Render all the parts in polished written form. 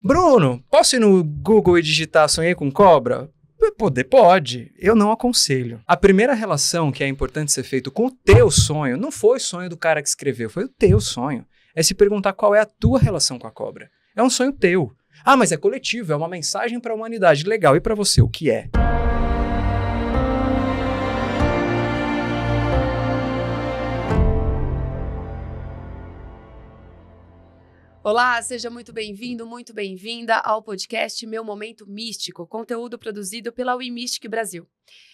Bruno, posso ir no Google e digitar sonhei com cobra? Pode. Eu não aconselho. A primeira relação que é importante ser feita com o teu sonho não foi o sonho do cara que escreveu, foi o teu sonho. É se perguntar qual é a tua relação com a cobra. É um sonho teu. Ah, mas é coletivo, é uma mensagem para a humanidade. Legal, e para você, o que é? Olá, seja muito bem-vindo, muito bem-vinda ao podcast Meu Momento Místico, conteúdo produzido pela WeMystic Brasil.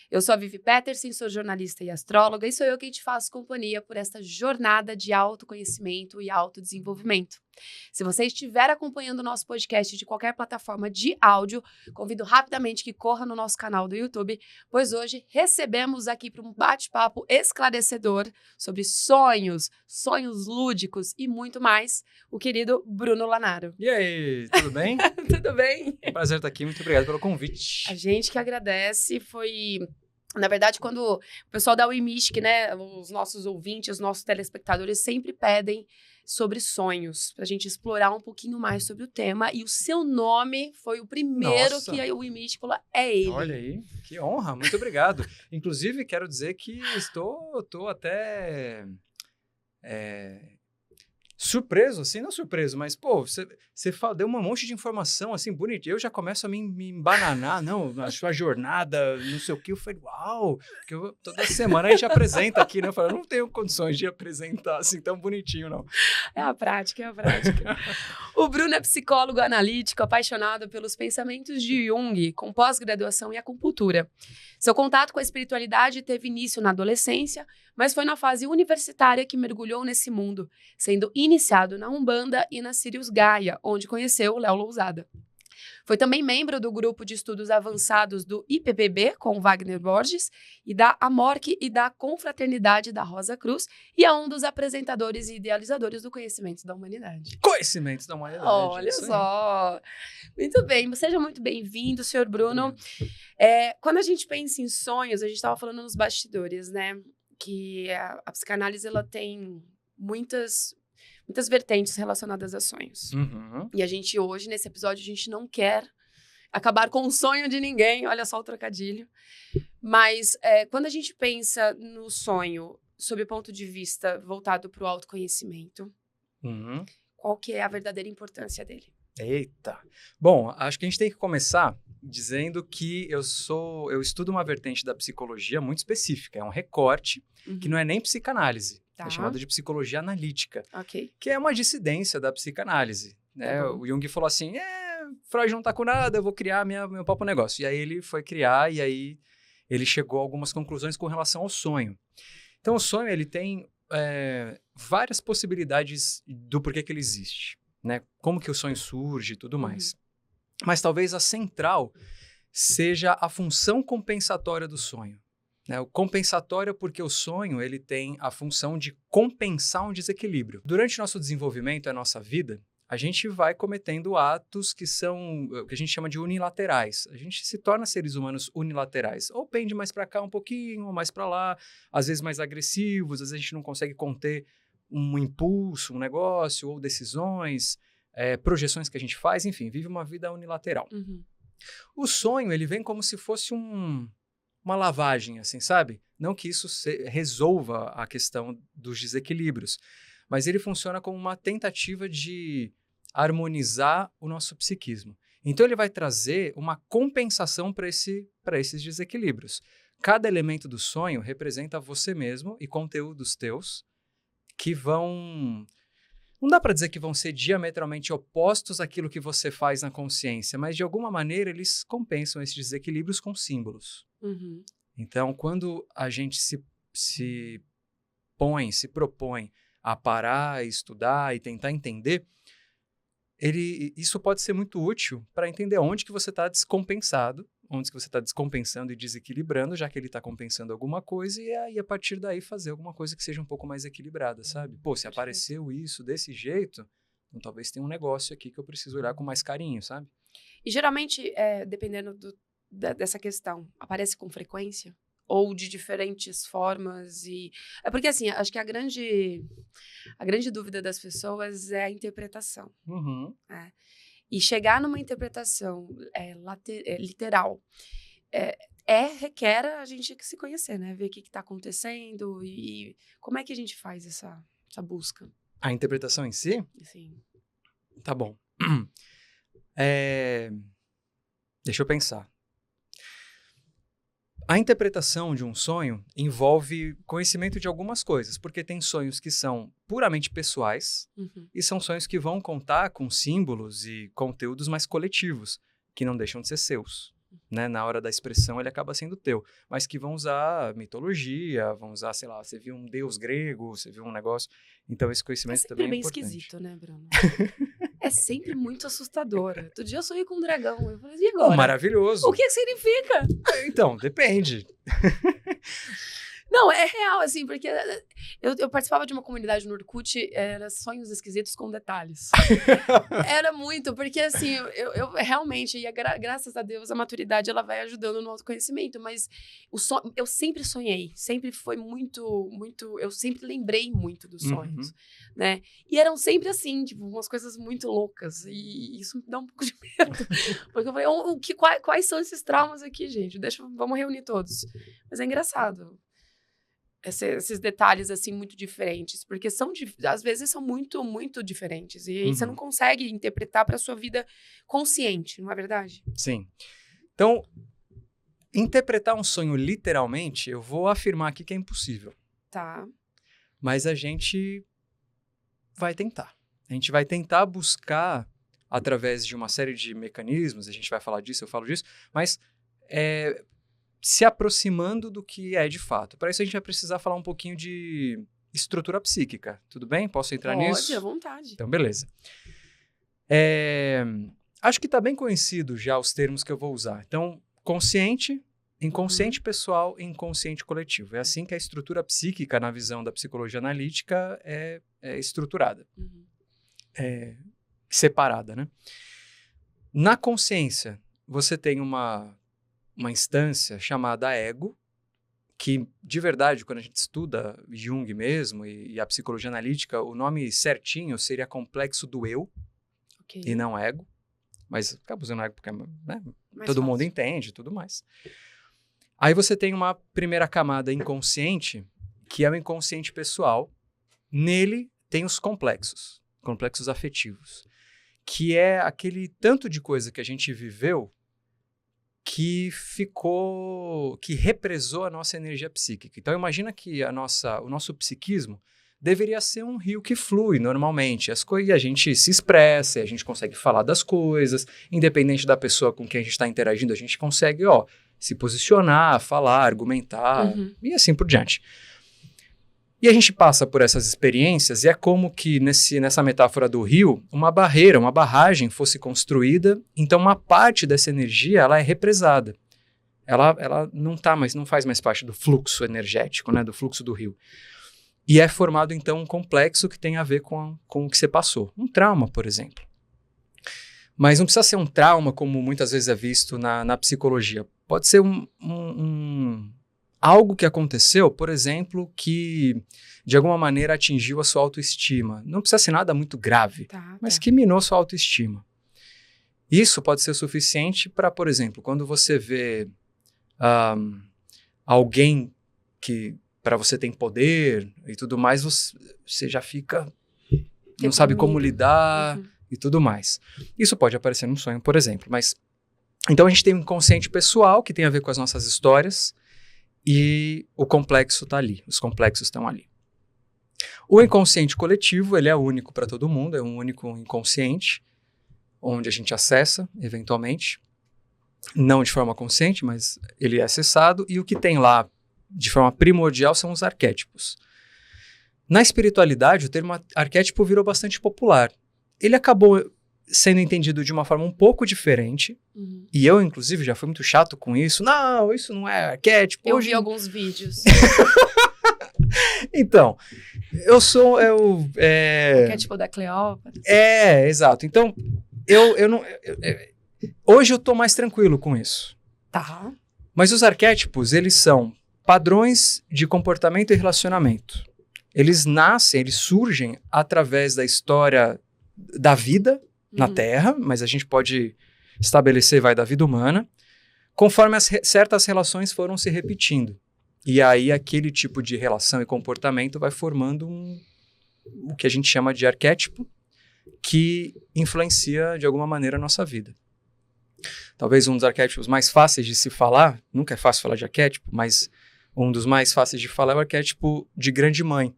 Eu sou a Vivi Peterson, sou jornalista e astróloga e sou eu quem te faço companhia por esta jornada de autoconhecimento e autodesenvolvimento. Se você estiver acompanhando o nosso podcast de qualquer plataforma de áudio, convido rapidamente que corra no nosso canal do YouTube, pois hoje recebemos aqui para um bate-papo esclarecedor sobre sonhos, sonhos lúdicos e muito mais, o querido Bruno Lanaro. E aí, tudo bem? Tudo bem? É um prazer estar aqui, muito obrigado pelo convite. A gente que agradece, foi... Na verdade, quando o pessoal da WeMystic, né, os nossos ouvintes, os nossos telespectadores sempre pedem sobre sonhos, pra gente explorar um pouquinho mais sobre o tema, e o seu nome foi o primeiro que a WeMystic falou, é ele. Olha aí, que honra, muito obrigado. Inclusive, quero dizer que estou até... surpreso, assim, não surpreso, mas, pô, você deu um monte de informação, assim, bonita. Eu já começo a me embananar, não, a sua jornada, não sei o que. Eu falei, uau, porque toda semana a gente apresenta aqui, né? Eu falei, eu não tenho condições de apresentar assim tão bonitinho, não. É a prática. O Bruno é psicólogo analítico, apaixonado pelos pensamentos de Jung, com pós-graduação em acupuntura. Seu contato com a espiritualidade teve início na adolescência, mas foi na fase universitária que mergulhou nesse mundo, sendo iniciado na Umbanda e na Sirius Gaia, onde conheceu o Léo Lousada. Foi também membro do grupo de estudos avançados do IPPB, com Wagner Borges, e da AMORC e da Confraternidade da Rosa Cruz, e é um dos apresentadores e idealizadores do Conhecimentos da Humanidade. Conhecimentos da Humanidade. Olha só! Muito bem, seja muito bem-vindo, senhor Bruno. Quando a gente pensa em sonhos, a gente estava falando nos bastidores, né? Que a psicanálise ela tem muitas vertentes relacionadas a sonhos. Uhum. E a gente hoje, nesse episódio, a gente não quer acabar com o sonho de ninguém, olha só o trocadilho. Mas quando a gente pensa no sonho, sob o ponto de vista voltado para o autoconhecimento, qual que é a verdadeira importância dele? Eita! Bom, acho que a gente tem que começar dizendo que eu estudo uma vertente da psicologia muito específica, é um recorte que não é nem psicanálise, é chamado de psicologia analítica, que é uma dissidência da psicanálise, né? O Jung falou assim, Freud não tá com nada, eu vou criar meu próprio negócio. E aí ele foi criar e aí ele chegou a algumas conclusões com relação ao sonho. Então o sonho ele tem várias possibilidades do porquê que ele existe, né? Como que o sonho surge e tudo mais. Mas talvez a central seja a função compensatória do sonho. Né? O compensatório porque o sonho ele tem a função de compensar um desequilíbrio. Durante nosso desenvolvimento, a nossa vida, a gente vai cometendo atos que são o que a gente chama de unilaterais. A gente se torna seres humanos unilaterais. Ou pende mais para cá um pouquinho, ou mais para lá, às vezes mais agressivos, às vezes a gente não consegue conter um impulso, um negócio, ou decisões, projeções que a gente faz, enfim, vive uma vida unilateral. O sonho, ele vem como se fosse uma lavagem, assim, sabe? Não que isso resolva a questão dos desequilíbrios, mas ele funciona como uma tentativa de harmonizar o nosso psiquismo. Então, ele vai trazer uma compensação para esses desequilíbrios. Cada elemento do sonho representa você mesmo e conteúdos teus que vão... Não dá para dizer que vão ser diametralmente opostos àquilo que você faz na consciência, mas de alguma maneira eles compensam esses desequilíbrios com símbolos. Então, quando a gente se propõe a parar, estudar e tentar entender, isso pode ser muito útil para entender onde que você está descompensado, onde que você está descompensando e desequilibrando, já que ele está compensando alguma coisa, e aí, a partir daí, fazer alguma coisa que seja um pouco mais equilibrada, sabe? Pô, se apareceu isso desse jeito, então talvez tenha um negócio aqui que eu preciso olhar com mais carinho, sabe? E geralmente, dependendo dessa questão, aparece com frequência? Ou de diferentes formas? É porque, assim, acho que a grande dúvida das pessoas é a interpretação. E chegar numa interpretação literal requer a gente se conhecer, né? Ver o que está acontecendo e como é que a gente faz essa busca. A interpretação em si? Sim. Tá bom. Deixa eu pensar. A interpretação de um sonho envolve conhecimento de algumas coisas, porque tem sonhos que são puramente pessoais e são sonhos que vão contar com símbolos e conteúdos mais coletivos, que não deixam de ser seus. Né? Na hora da expressão ele acaba sendo teu, mas que vão usar mitologia, vão usar, sei lá, você viu um deus grego, você viu um negócio, então esse conhecimento também é bem importante. Esquisito, né, Bruno? É sempre muito assustador. Outro dia eu sonhei com um dragão, eu falei, e agora? Maravilhoso. O que significa? Então, depende. Não, é real, assim, porque eu participava de uma comunidade no Orkut, era sonhos esquisitos com detalhes. Era muito, porque assim, eu realmente, graças a Deus, a maturidade, ela vai ajudando no autoconhecimento, mas eu sempre sonhei, sempre foi muito, eu sempre lembrei muito dos sonhos, né? E eram sempre assim, tipo, umas coisas muito loucas, e isso me dá um pouco de medo, porque eu falei, quais são esses traumas aqui, gente? Vamos reunir todos. Mas é engraçado. Esses detalhes, assim, muito diferentes. Porque às vezes são muito, muito diferentes. E aí você não consegue interpretar para a sua vida consciente, não é verdade? Sim. Então, interpretar um sonho literalmente, eu vou afirmar aqui que é impossível. Tá. Mas a gente vai tentar. A gente vai tentar buscar, através de uma série de mecanismos, a gente vai falar disso, eu falo disso, mas se aproximando do que é de fato. Para isso a gente vai precisar falar um pouquinho de estrutura psíquica. Tudo bem? Posso entrar nisso? Pode, à vontade. Então, beleza. Acho que está bem conhecido já os termos que eu vou usar. Então, consciente, inconsciente pessoal e inconsciente coletivo. É assim que a estrutura psíquica, na visão da psicologia analítica, é estruturada. Separada, né? Na consciência, você tem uma instância chamada ego, que, de verdade, quando a gente estuda Jung mesmo e a psicologia analítica, o nome certinho seria complexo do eu, e não ego. Mas acaba usando ego porque todo mundo entende e tudo mais. Aí você tem uma primeira camada inconsciente, que é o inconsciente pessoal. Nele tem os complexos afetivos, que é aquele tanto de coisa que a gente viveu que represou a nossa energia psíquica. Então, imagina que o nosso psiquismo deveria ser um rio que flui normalmente. E a gente se expressa, a gente consegue falar das coisas, independente da pessoa com quem a gente está interagindo, a gente consegue se posicionar, falar, argumentar, e assim por diante. E a gente passa por essas experiências e é como que, nessa metáfora do rio, uma barragem fosse construída, então uma parte dessa energia ela é represada. Ela não faz mais parte do fluxo energético, né, do fluxo do rio. E é formado, então, um complexo que tem a ver com o que você passou. Um trauma, por exemplo. Mas não precisa ser um trauma, como muitas vezes é visto na psicologia. Pode ser algo que aconteceu, por exemplo, que de alguma maneira atingiu a sua autoestima. Não precisa ser nada muito grave, mas que minou sua autoestima. Isso pode ser suficiente para, por exemplo, quando você vê alguém que para você tem poder e tudo mais, você já fica, não sabe como lidar e tudo mais. Isso pode aparecer num sonho, por exemplo. Mas então a gente tem um inconsciente pessoal que tem a ver com as nossas histórias, e o complexo está ali, os complexos estão ali. O inconsciente coletivo, ele é único para todo mundo, é um único inconsciente, onde a gente acessa, eventualmente, não de forma consciente, mas ele é acessado, e o que tem lá, de forma primordial, são os arquétipos. Na espiritualidade, o termo arquétipo virou bastante popular. Ele acabou sendo entendido de uma forma um pouco diferente, e eu, inclusive, já fui muito chato com isso. Não, isso não é arquétipo. Eu vi alguns vídeos. Então, eu sou... Arquétipo da Cleópatra. Exato. Então, hoje eu tô mais tranquilo com isso. Tá. Mas os arquétipos, eles são padrões de comportamento e relacionamento. Eles surgem através da história da vida, na Terra, mas a gente pode estabelecer, vai, da vida humana, conforme certas relações foram se repetindo. E aí aquele tipo de relação e comportamento vai formando o que a gente chama de arquétipo, que influencia de alguma maneira a nossa vida. Talvez um dos arquétipos mais fáceis de se falar, nunca é fácil falar de arquétipo, mas um dos mais fáceis de falar é o arquétipo de grande mãe.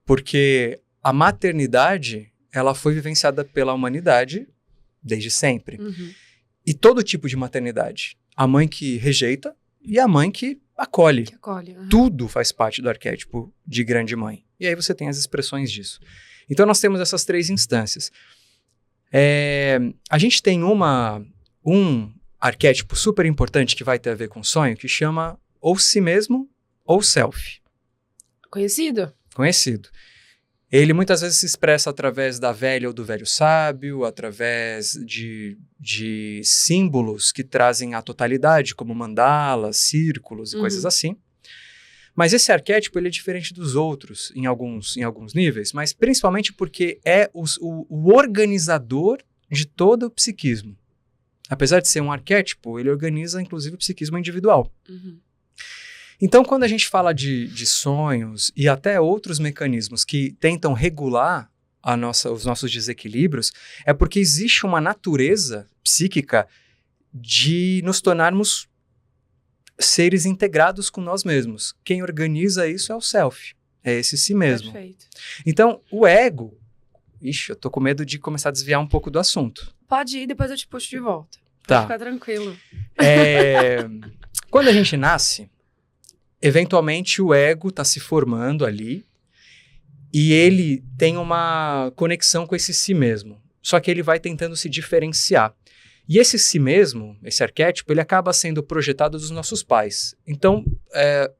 Porque a maternidade, ela foi vivenciada pela humanidade desde sempre. E todo tipo de maternidade. A mãe que rejeita e a mãe que acolhe. Tudo faz parte do arquétipo de grande mãe. E aí você tem as expressões disso. Então nós temos essas 3 instâncias. A gente tem um arquétipo super importante que vai ter a ver com sonho, que chama ou si mesmo ou self. Conhecido. Ele muitas vezes se expressa através da velha ou do velho sábio, através de símbolos que trazem a totalidade, como mandalas, círculos e coisas assim. Mas esse arquétipo ele é diferente dos outros em alguns níveis, mas principalmente porque é o organizador de todo o psiquismo. Apesar de ser um arquétipo, ele organiza inclusive o psiquismo individual. Então, quando a gente fala de sonhos e até outros mecanismos que tentam regular os nossos desequilíbrios, é porque existe uma natureza psíquica de nos tornarmos seres integrados com nós mesmos. Quem organiza isso é o self, é esse si mesmo. Perfeito. Então, o ego... Ixi, eu tô com medo de começar a desviar um pouco do assunto. Pode ir, depois eu te puxo de volta. Tá. Pode ficar tranquilo. Quando a gente nasce, eventualmente o ego está se formando ali e ele tem uma conexão com esse si mesmo. Só que ele vai tentando se diferenciar. E esse si mesmo, esse arquétipo, ele acaba sendo projetado dos nossos pais. Então,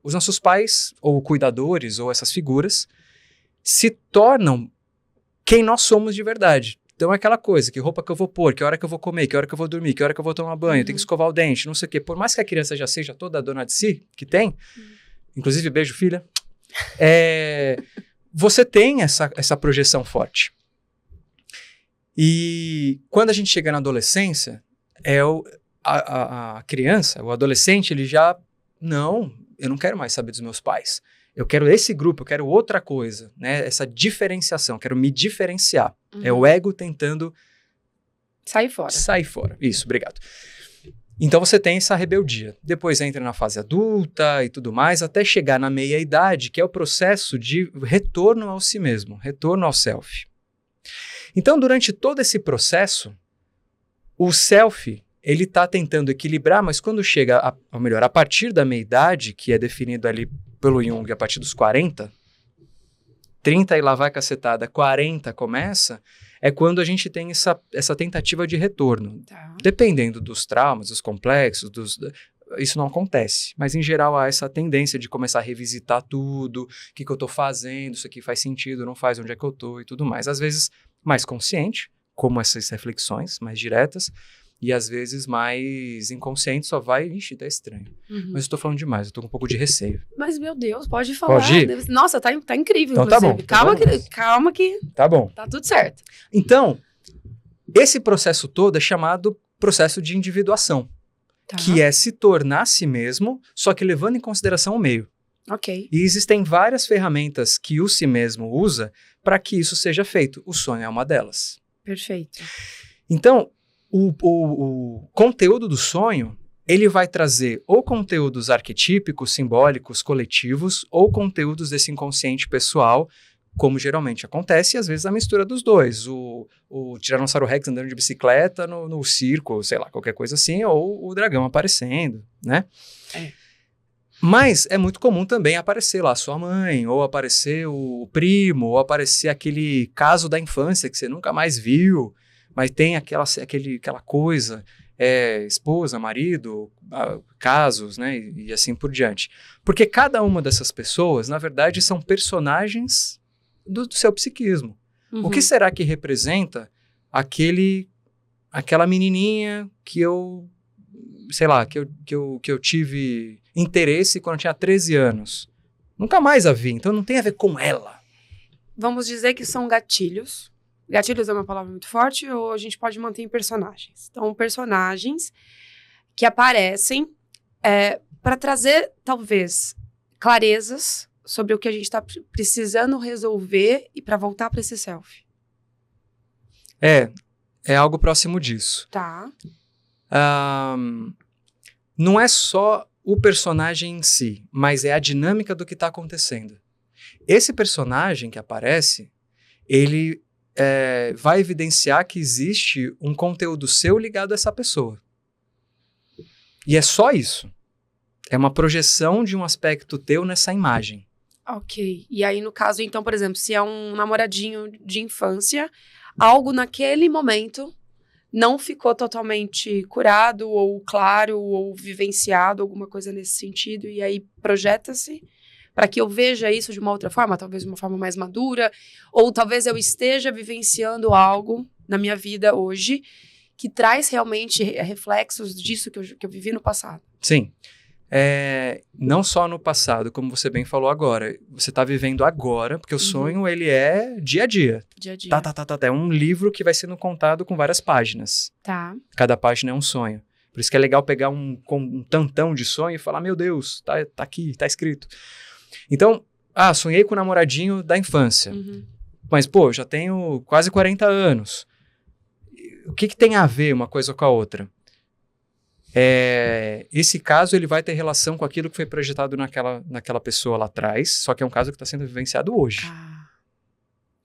os nossos pais, ou cuidadores, ou essas figuras, se tornam quem nós somos de verdade. Então é aquela coisa, que roupa que eu vou pôr, que hora que eu vou comer, que hora que eu vou dormir, que hora que eu vou tomar banho, tem que escovar o dente, não sei o quê. Por mais que a criança já seja toda dona de si, que tem, inclusive beijo filha, você tem essa projeção forte. E quando a gente chega na adolescência, a criança, o adolescente, ele já, não, eu não quero mais saber dos meus pais. Eu quero esse grupo, eu quero outra coisa, né? Essa diferenciação, quero me diferenciar. É o ego tentando... Sair fora. Isso, obrigado. Então você tem essa rebeldia. Depois entra na fase adulta e tudo mais, até chegar na meia-idade, que é o processo de retorno ao si mesmo, retorno ao self. Então, durante todo esse processo, o self, ele está tentando equilibrar, mas quando chega, ou melhor, a partir da meia-idade, que é definido ali pelo Jung a partir dos 40, 30 e lá vai cacetada, 40 começa, é quando a gente tem essa tentativa de retorno. Tá. Dependendo dos traumas, dos complexos, isso não acontece. Mas, em geral, há essa tendência de começar a revisitar tudo, o que eu estou fazendo, isso aqui faz sentido, não faz, onde é que eu estou e tudo mais. Às vezes, mais consciente, como essas reflexões mais diretas, e às vezes mais inconsciente, só vai, ixi, tá estranho. Mas eu estou falando demais, eu tô com um pouco de receio. Mas, meu Deus, pode falar. Pode ir? Nossa, tá incrível, então, inclusive. Tá bom. Calma que tá bom. Tá tudo certo. Então, esse processo todo é chamado processo de individuação, que é se tornar a si mesmo, só que levando em consideração o meio. Ok. E existem várias ferramentas que o si mesmo usa para que isso seja feito. O sonho é uma delas. Perfeito. Então, o conteúdo do sonho, ele vai trazer ou conteúdos arquetípicos, simbólicos, coletivos, ou conteúdos desse inconsciente pessoal, como geralmente acontece, e às vezes a mistura dos dois. O Tiranossauro Rex andando de bicicleta no circo, sei lá, qualquer coisa assim, ou o dragão aparecendo, né? Mas é muito comum também aparecer lá a sua mãe, ou aparecer o primo, ou aparecer aquele caso da infância que você nunca mais viu, mas tem aquela coisa, esposa, marido, casos, né, e assim por diante. Porque cada uma dessas pessoas, na verdade, são personagens do seu psiquismo. O que será que representa aquela menininha que eu, sei lá, que eu tive interesse quando eu tinha 13 anos? Nunca mais a vi, então não tem a ver com ela. Vamos dizer que são gatilhos gatilhos é uma palavra muito forte, ou a gente pode manter em personagens. Então, personagens que aparecem para trazer, talvez, clarezas sobre o que a gente está precisando resolver e para voltar para esse self. É algo próximo disso. Tá. Não é só o personagem em si, mas é a dinâmica do que está acontecendo. Esse personagem que aparece, ele vai evidenciar que existe um conteúdo seu ligado a essa pessoa. E é só isso. É uma projeção de um aspecto teu nessa imagem. Ok. E aí, no caso, então, por exemplo, se é um namoradinho de infância, algo naquele momento não ficou totalmente curado, ou claro, ou vivenciado, alguma coisa nesse sentido, e aí projeta-se para que eu veja isso de uma outra forma, talvez de uma forma mais madura, ou talvez eu esteja vivenciando algo na minha vida hoje que traz realmente reflexos disso que eu vivi no passado. Sim. Não só no passado, como você bem falou agora. Você está vivendo agora, porque o sonho, ele é dia a dia. Dia a dia. É um livro que vai sendo contado com várias páginas. Tá. Cada página é um sonho. Por isso que é legal pegar um tantão de sonho e falar, meu Deus, tá aqui, tá escrito. Então, sonhei com o namoradinho da infância. Mas, pô, já tenho quase 40 anos. O que tem a ver uma coisa com a outra? Esse caso, ele vai ter relação com aquilo que foi projetado naquela pessoa lá atrás, só que é um caso que está sendo vivenciado hoje.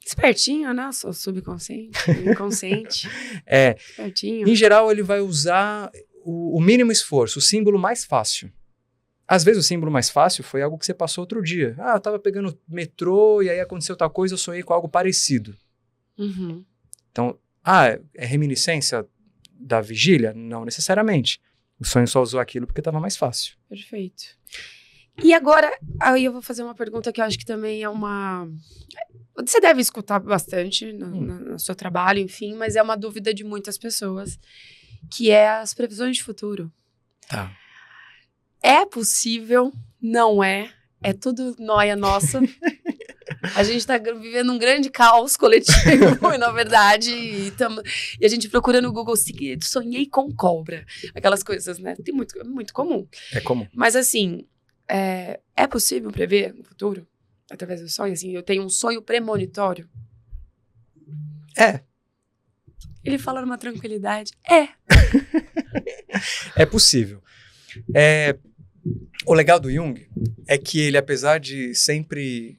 Espertinho, né? Sou subconsciente, inconsciente. Espertinho. Em geral, ele vai usar o mínimo esforço, o símbolo mais fácil. Às vezes o símbolo mais fácil foi algo que você passou outro dia. Eu tava pegando metrô e aí aconteceu tal coisa, eu sonhei com algo parecido. Então, é reminiscência da vigília? Não necessariamente. O sonho só usou aquilo porque estava mais fácil. Perfeito. E agora, aí eu vou fazer uma pergunta que eu acho que também é uma... Você deve escutar bastante no seu trabalho, enfim, mas é uma dúvida de muitas pessoas, que é as previsões de futuro. Tá. É possível? Não é? É tudo nóia nossa. A gente tá vivendo um grande caos coletivo, na verdade, e a gente procura no Google, sonhei com cobra. Aquelas coisas, né? É muito comum. É comum. Mas assim, é possível prever o futuro? Através do sonho? Assim, eu tenho um sonho premonitório? Ele fala numa tranquilidade. É possível. O legal do Jung é que ele, apesar de sempre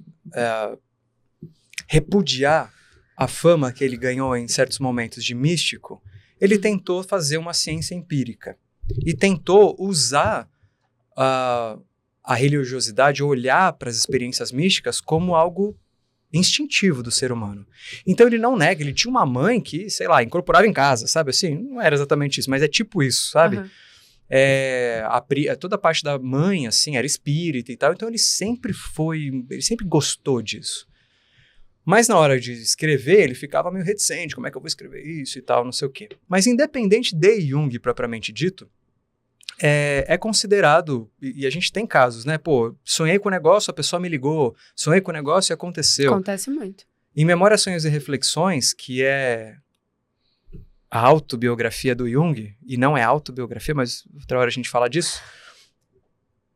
repudiar a fama que ele ganhou em certos momentos de místico, ele tentou fazer uma ciência empírica e tentou usar a religiosidade, olhar para as experiências místicas como algo instintivo do ser humano. Então ele não nega, ele tinha uma mãe que, sei lá, incorporava em casa, sabe assim? Não era exatamente isso, mas é tipo isso, sabe? Toda a parte da mãe, assim, era espírita e tal, então ele sempre gostou disso. Mas na hora de escrever, ele ficava meio reticente, como é que eu vou escrever isso e tal, não sei o quê. Mas independente de Jung, propriamente dito, é considerado, e a gente tem casos, né? Pô, sonhei com o negócio, a pessoa me ligou, sonhei com o negócio e aconteceu. Acontece muito. Em Memórias, Sonhos e Reflexões, que é a autobiografia do Jung, e não é autobiografia, mas outra hora a gente fala disso.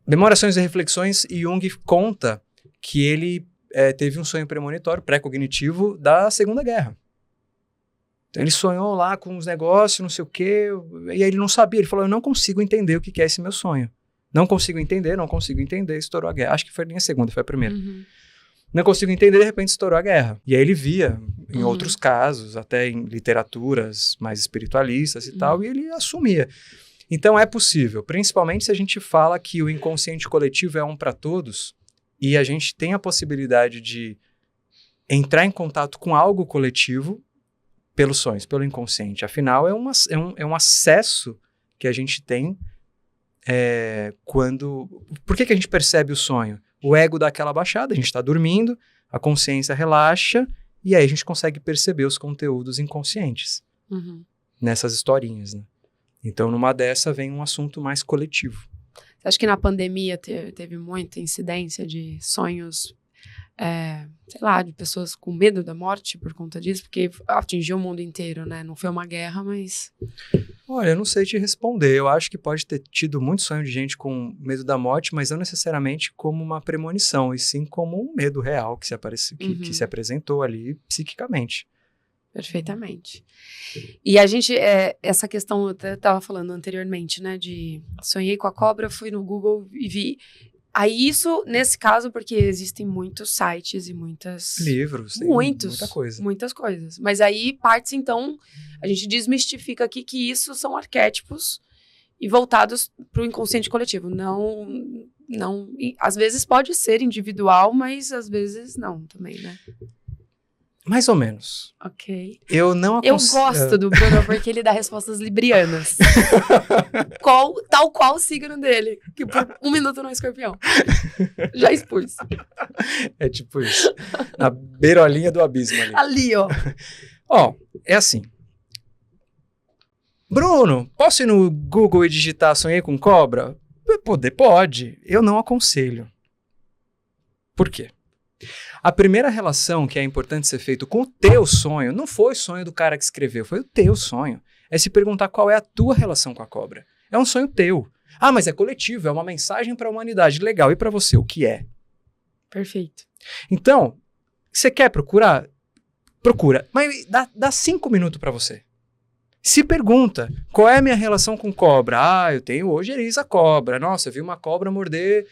Memórias, Sonhos e Reflexões, e Jung conta que ele teve um sonho premonitório, pré-cognitivo, da Segunda Guerra. Então ele sonhou lá com uns negócios, não sei o quê, e aí ele não sabia, ele falou, eu não consigo entender o que é esse meu sonho. Não consigo entender, estourou a guerra. Acho que foi nem a segunda, foi a primeira. Não consigo entender, de repente estourou a guerra. E aí ele via, em outros casos, até em literaturas mais espiritualistas e tal, e ele assumia. Então é possível, principalmente se a gente fala que o inconsciente coletivo é um para todos, e a gente tem a possibilidade de entrar em contato com algo coletivo pelos sonhos, pelo inconsciente. Afinal, é um acesso que a gente tem quando... Por que a gente percebe o sonho? O ego dá aquela baixada, a gente está dormindo, a consciência relaxa, e aí a gente consegue perceber os conteúdos inconscientes nessas historinhas, né? Então, numa dessa, vem um assunto mais coletivo. Você acha que na pandemia teve muita incidência de sonhos sei lá, de pessoas com medo da morte por conta disso? Porque atingiu o mundo inteiro, né? Não foi uma guerra, mas... Olha, eu não sei te responder. Eu acho que pode ter tido muito sonho de gente com medo da morte, mas não necessariamente como uma premonição, e sim como um medo real que se apresentou ali psiquicamente. Perfeitamente. E a gente, essa questão, eu estava falando anteriormente, né, de sonhei com a cobra, fui no Google e vi. Aí isso, nesse caso, porque existem muitos sites e livros, muitas coisas. Mas aí parte, então, a gente desmistifica aqui que isso são arquétipos e voltados para o inconsciente coletivo. Não, às vezes pode ser individual, mas às vezes não também, né? Mais ou menos. Ok. Eu gosto do Bruno porque ele dá respostas librianas. Tal qual o signo dele. Que por 1 minuto não é escorpião. Já expus. É tipo isso. Na beirolinha do abismo ali. Ali, ó. Ó, é assim. Bruno, posso ir no Google e digitar sonhei com cobra? Pode. Eu não aconselho. Por quê? A primeira relação que é importante ser feita com o teu sonho, não foi o sonho do cara que escreveu, foi o teu sonho. É se perguntar qual é a tua relação com a cobra. É um sonho teu. Ah, mas é coletivo, é uma mensagem para a humanidade. Legal, e para você, o que é? Perfeito. Então, você quer procurar? Procura, mas dá 5 minutos para você. Se pergunta, qual é a minha relação com cobra? Ah, eu tenho ojeriza cobra. Nossa, eu vi uma cobra morder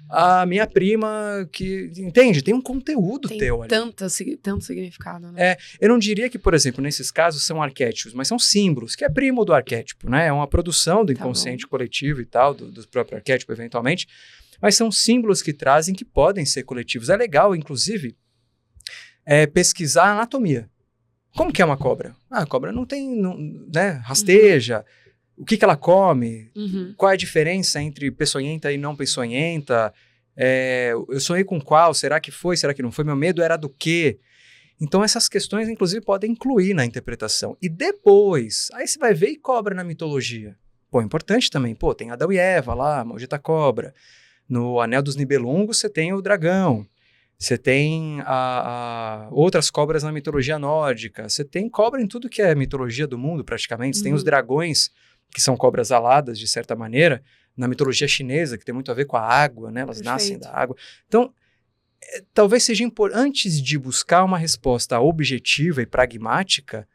a minha prima que... Entende? Tem um conteúdo teu ali. Tanto significado, né? Eu não diria que, por exemplo, nesses casos são arquétipos, mas são símbolos, que é primo do arquétipo, né? É uma produção do inconsciente coletivo e tal, do próprio arquétipo, eventualmente. Mas são símbolos que trazem que podem ser coletivos. É legal, inclusive, pesquisar a anatomia. Como que é uma cobra? A cobra não tem, né? Rasteja. O que ela come? Qual é a diferença entre peçonhenta e não peçonhenta? Eu sonhei com qual? Será que foi? Será que não foi? Meu medo era do quê? Então essas questões, inclusive, podem incluir na interpretação. E depois, aí você vai ver e cobra na mitologia. Importante também. Tem Adão e Eva lá, a maldita cobra. No Anel dos Nibelungos você tem o dragão. Você tem outras cobras na mitologia nórdica. Você tem cobra em tudo que é mitologia do mundo, praticamente. Você tem os dragões, que são cobras aladas, de certa maneira, na mitologia chinesa, que tem muito a ver com a água, né? Elas nascem da água. Então, talvez seja importante, antes de buscar uma resposta objetiva e pragmática,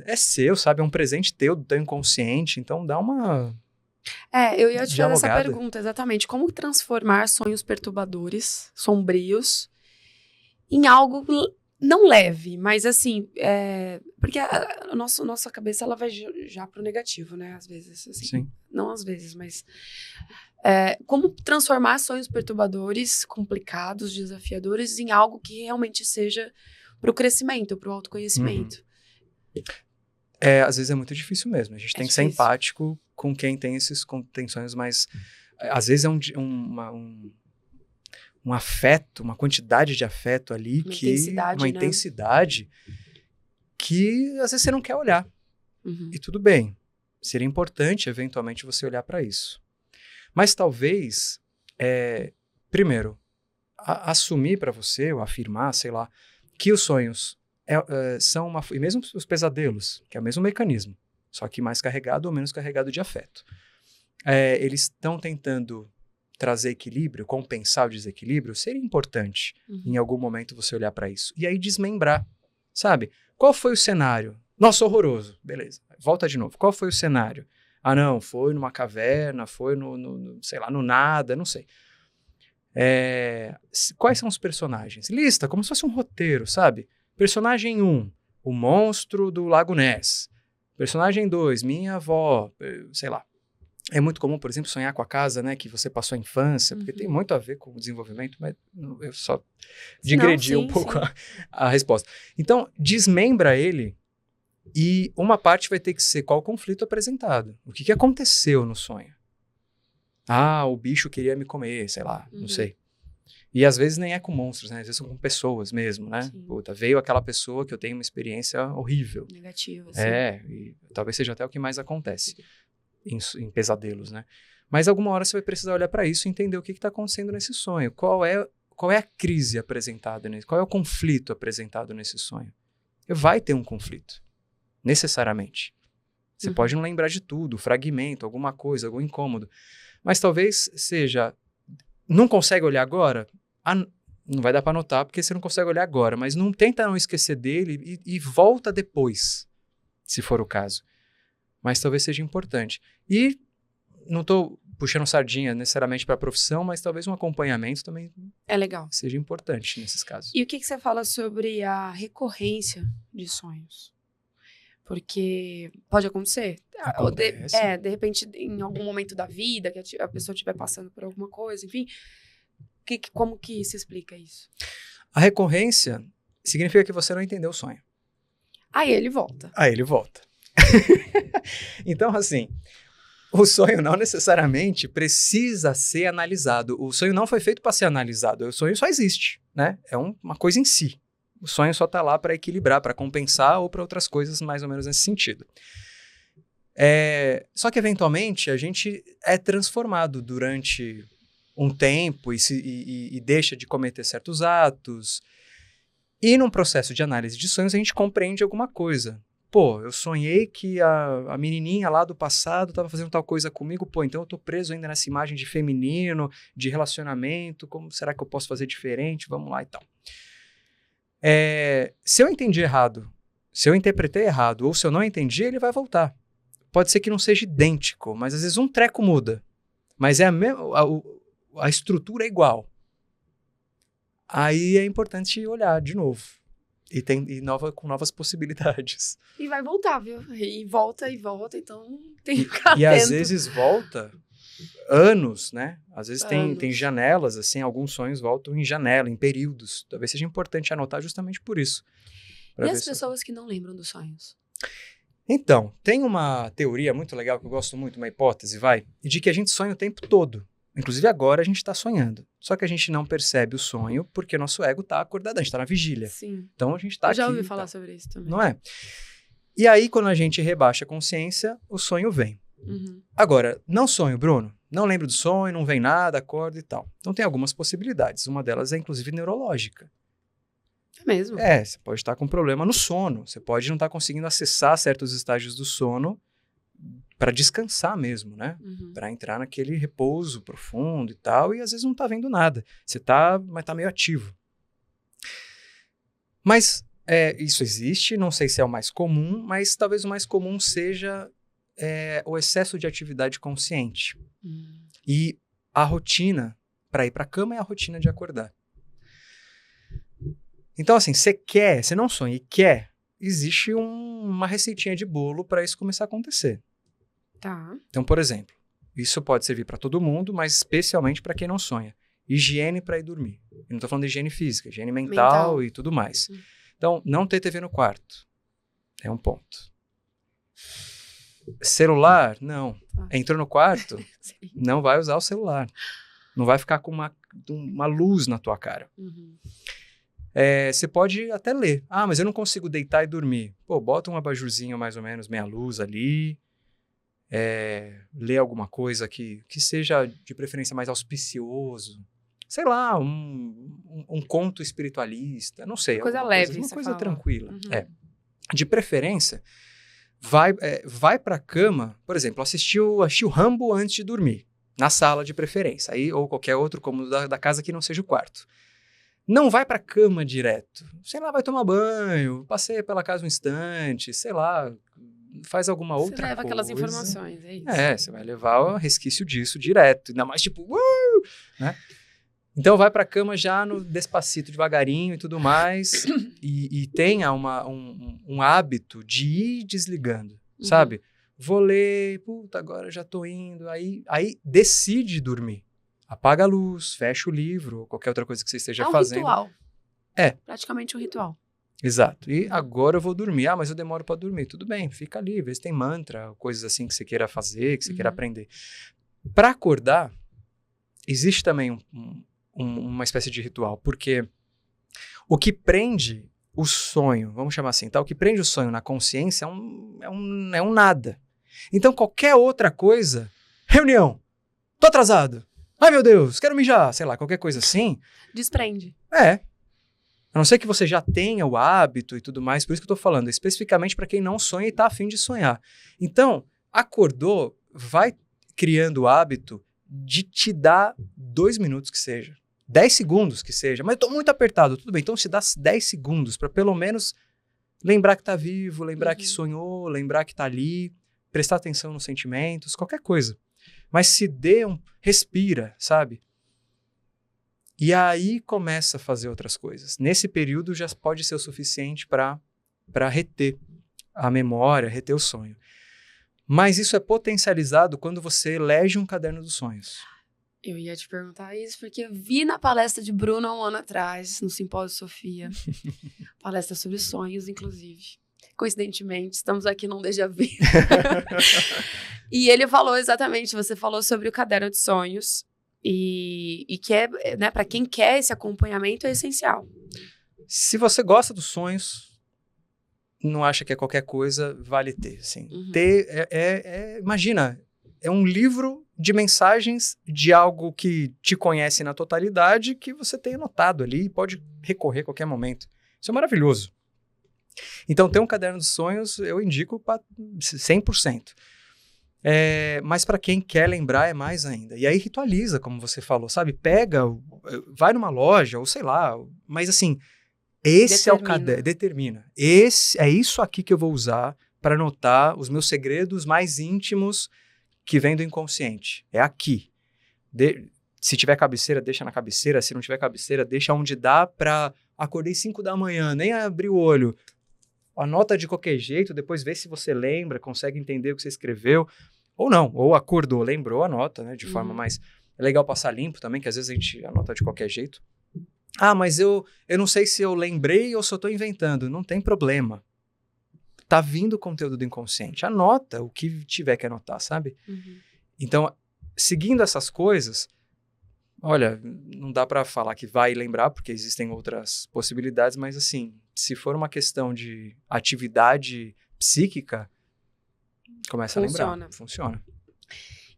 é seu, sabe? É um presente teu, do teu inconsciente, então dá uma... eu ia te fazer essa pergunta, exatamente. Como transformar sonhos perturbadores, sombrios, em algo... Não leve, mas assim, porque a nossa cabeça ela vai já pro negativo, né? Às vezes, assim. Sim. Não às vezes, mas... como transformar sonhos perturbadores, complicados, desafiadores, em algo que realmente seja pro crescimento, pro autoconhecimento. Às vezes é muito difícil mesmo. A gente tem que ser empático com quem tem tem sonhos mais... Às vezes é um afeto, uma quantidade de afeto ali, uma intensidade que às vezes você não quer olhar. E tudo bem. Seria importante, eventualmente, você olhar para isso. Mas talvez, primeiro, assumir para você, ou afirmar, sei lá, que os sonhos são e mesmo os pesadelos, que é o mesmo mecanismo, só que mais carregado ou menos carregado de afeto. Eles estão tentando trazer equilíbrio, compensar o desequilíbrio. Seria importante, em algum momento, você olhar para isso. E aí desmembrar, sabe? Qual foi o cenário? Nossa, horroroso. Beleza, volta de novo. Qual foi o cenário? Ah, não, foi numa caverna, foi sei lá, no nada, não sei. Quais são os personagens? Lista, como se fosse um roteiro, sabe? Personagem 1, o monstro do Lago Ness. Personagem 2, minha avó, sei lá. É muito comum, por exemplo, sonhar com a casa, né, que você passou a infância, porque tem muito a ver com o desenvolvimento, mas eu só digredi um pouco a resposta. Então, desmembra ele e uma parte vai ter que ser qual o conflito apresentado. O que aconteceu no sonho? Ah, o bicho queria me comer, sei lá, não sei. E às vezes nem é com monstros, né? Às vezes são com pessoas mesmo, né? Puta, veio aquela pessoa que eu tenho uma experiência horrível. Negativa, sim. E talvez seja até o que mais acontece em pesadelos, né? Mas alguma hora você vai precisar olhar para isso e entender o que está acontecendo nesse sonho. Qual é a crise apresentada nesse? Qual é o conflito apresentado nesse sonho? Vai ter um conflito, necessariamente. Você pode não lembrar de tudo, fragmento, alguma coisa, algum incômodo. Mas talvez seja, não consegue olhar agora? Não vai dar para anotar porque você não consegue olhar agora, mas tenta não esquecer dele e volta depois, se for o caso. Mas talvez seja importante. E não estou puxando sardinha necessariamente para a profissão, mas talvez um acompanhamento também é legal. Seja importante nesses casos. E o que você fala sobre a recorrência de sonhos? Porque pode acontecer. De repente, em algum momento da vida, que a pessoa estiver passando por alguma coisa, enfim. Como que se explica isso? A recorrência significa que você não entendeu o sonho. Aí ele volta. Então, assim, o sonho não necessariamente precisa ser analisado. O sonho não foi feito para ser analisado. O sonho só existe, né? É uma coisa em si. O sonho só está lá para equilibrar, para compensar ou para outras coisas mais ou menos nesse sentido. Só que, eventualmente, a gente é transformado durante um tempo e deixa de cometer certos atos. E num processo de análise de sonhos, a gente compreende alguma coisa. Pô, eu sonhei que a menininha lá do passado estava fazendo tal coisa comigo. Pô, então eu tô preso ainda nessa imagem de feminino, de relacionamento. Como será que eu posso fazer diferente? Vamos lá e tal. Se eu entendi errado, se eu interpretei errado ou se eu não entendi, ele vai voltar. Pode ser que não seja idêntico, mas às vezes um treco muda. Mas a estrutura é igual. Aí é importante olhar de novo. Com novas possibilidades. E vai voltar, viu? E volta, então tem que ficar atento. E às vezes volta anos, né? Às vezes tem janelas, assim, alguns sonhos voltam em janela, em períodos. Talvez seja importante anotar justamente por isso. E as pessoas que não lembram dos sonhos? Então, tem uma teoria muito legal que eu gosto muito, uma hipótese, de que a gente sonha o tempo todo. Inclusive agora a gente está sonhando. Só que a gente não percebe o sonho porque nosso ego está acordado, a gente está na vigília. Sim. Então a gente está aqui. Eu já ouvi falar sobre isso também. Não é? E aí, quando a gente rebaixa a consciência, o sonho vem. Agora, não sonho, Bruno. Não lembro do sonho, não vem nada, acordo e tal. Então tem algumas possibilidades. Uma delas é inclusive neurológica. É mesmo? Você pode estar com problema no sono. Você pode não estar conseguindo acessar certos estágios do sono para descansar mesmo, né? Para entrar naquele repouso profundo e tal, e às vezes não tá vendo nada. Mas tá meio ativo. Mas isso existe, não sei se é o mais comum, mas talvez o mais comum seja o excesso de atividade consciente. E a rotina para ir para a cama é a rotina de acordar. Então, assim, você não sonha e quer, existe uma receitinha de bolo para isso começar a acontecer. Tá. Então, por exemplo, isso pode servir para todo mundo, mas especialmente para quem não sonha. Higiene para ir dormir. Eu não estou falando de higiene física, higiene mental e tudo mais. Então, não ter TV no quarto. É um ponto. Celular, não. Entrou no quarto, não vai usar o celular. Não vai ficar com uma luz na tua cara. Você pode até ler. Mas eu não consigo deitar e dormir. Pô, bota um abajurzinho mais ou menos, meia luz ali. Ler alguma coisa que seja de preferência mais auspicioso. Sei lá, um conto espiritualista. Não sei. Coisa leve, uma coisa tranquila. De preferência, vai pra cama, por exemplo, assistir o Rambo antes de dormir. Na sala de preferência. Ou qualquer outro cômodo da casa que não seja o quarto. Não vai pra cama direto. Sei lá, vai tomar banho, passeia pela casa um instante, sei lá, faz alguma outra coisa. Você leva aquelas informações, é isso. Você vai levar o resquício disso direto. Ainda mais tipo, né? Então vai pra cama já no despacito, devagarinho e tudo mais. e tenha um hábito de ir desligando, sabe? Vou ler, agora já tô indo. Aí decide dormir. Apaga a luz, fecha o livro, ou qualquer outra coisa que você esteja fazendo. Ritual. Praticamente um ritual. Exato. E agora eu vou dormir. Mas eu demoro para dormir. Tudo bem, fica ali. Às vezes tem mantra, coisas assim que você queira fazer, que você queira aprender. Para acordar, existe também uma espécie de ritual, porque o que prende o sonho, vamos chamar assim, tá? O que prende o sonho na consciência é um nada. Então, qualquer outra coisa, reunião, tô atrasado. Ai, meu Deus, quero mijar. Sei lá, qualquer coisa assim. Desprende. A não ser que você já tenha o hábito e tudo mais, por isso que eu tô falando, especificamente para quem não sonha e tá afim de sonhar. Então, acordou, vai criando o hábito de te dar 2 minutos que seja, 10 segundos que seja, mas eu tô muito apertado, tudo bem, então se dá 10 segundos para pelo menos lembrar que tá vivo, lembrar que sonhou, lembrar que tá ali, prestar atenção nos sentimentos, qualquer coisa. Mas se dê respira, sabe? E aí começa a fazer outras coisas. Nesse período já pode ser o suficiente para reter a memória, reter o sonho. Mas isso é potencializado quando você elege um caderno dos sonhos. Eu ia te perguntar isso, porque eu vi na palestra de Bruno há um ano atrás, no Simpósio Sofia. Palestra sobre sonhos, inclusive. Coincidentemente, estamos aqui num déjà vu. E ele falou exatamente, você falou sobre o caderno de sonhos, e que é, né, para quem quer esse acompanhamento é essencial. Se você gosta dos sonhos, não acha que é qualquer coisa, vale ter, assim. Ter, imagina, é um livro de mensagens de algo que te conhece na totalidade, que você tem anotado ali e pode recorrer a qualquer momento. Isso é maravilhoso. Então, ter um caderno dos sonhos, eu indico para 100%. Mas para quem quer lembrar é mais ainda. E aí ritualiza, como você falou, sabe? Pega, vai numa loja, ou sei lá, mas assim, esse é o caderno, determina. É isso aqui que eu vou usar para anotar os meus segredos mais íntimos que vêm do inconsciente. É aqui. Se tiver cabeceira, deixa na cabeceira. Se não tiver cabeceira, deixa onde dá para... Acordei 5 da manhã, nem abri o olho. Anota de qualquer jeito, depois vê se você lembra, consegue entender o que você escreveu. Ou não, ou acordou, lembrou, anota, né? De forma mais... É legal passar limpo também, que às vezes a gente anota de qualquer jeito. Ah, mas eu não sei se eu lembrei ou só estou inventando. Não tem problema. Tá vindo conteúdo do inconsciente. Anota o que tiver que anotar, sabe? Então, seguindo essas coisas, olha, não dá para falar que vai lembrar, porque existem outras possibilidades, mas assim, se for uma questão de atividade psíquica, começa a lembrar. Funciona.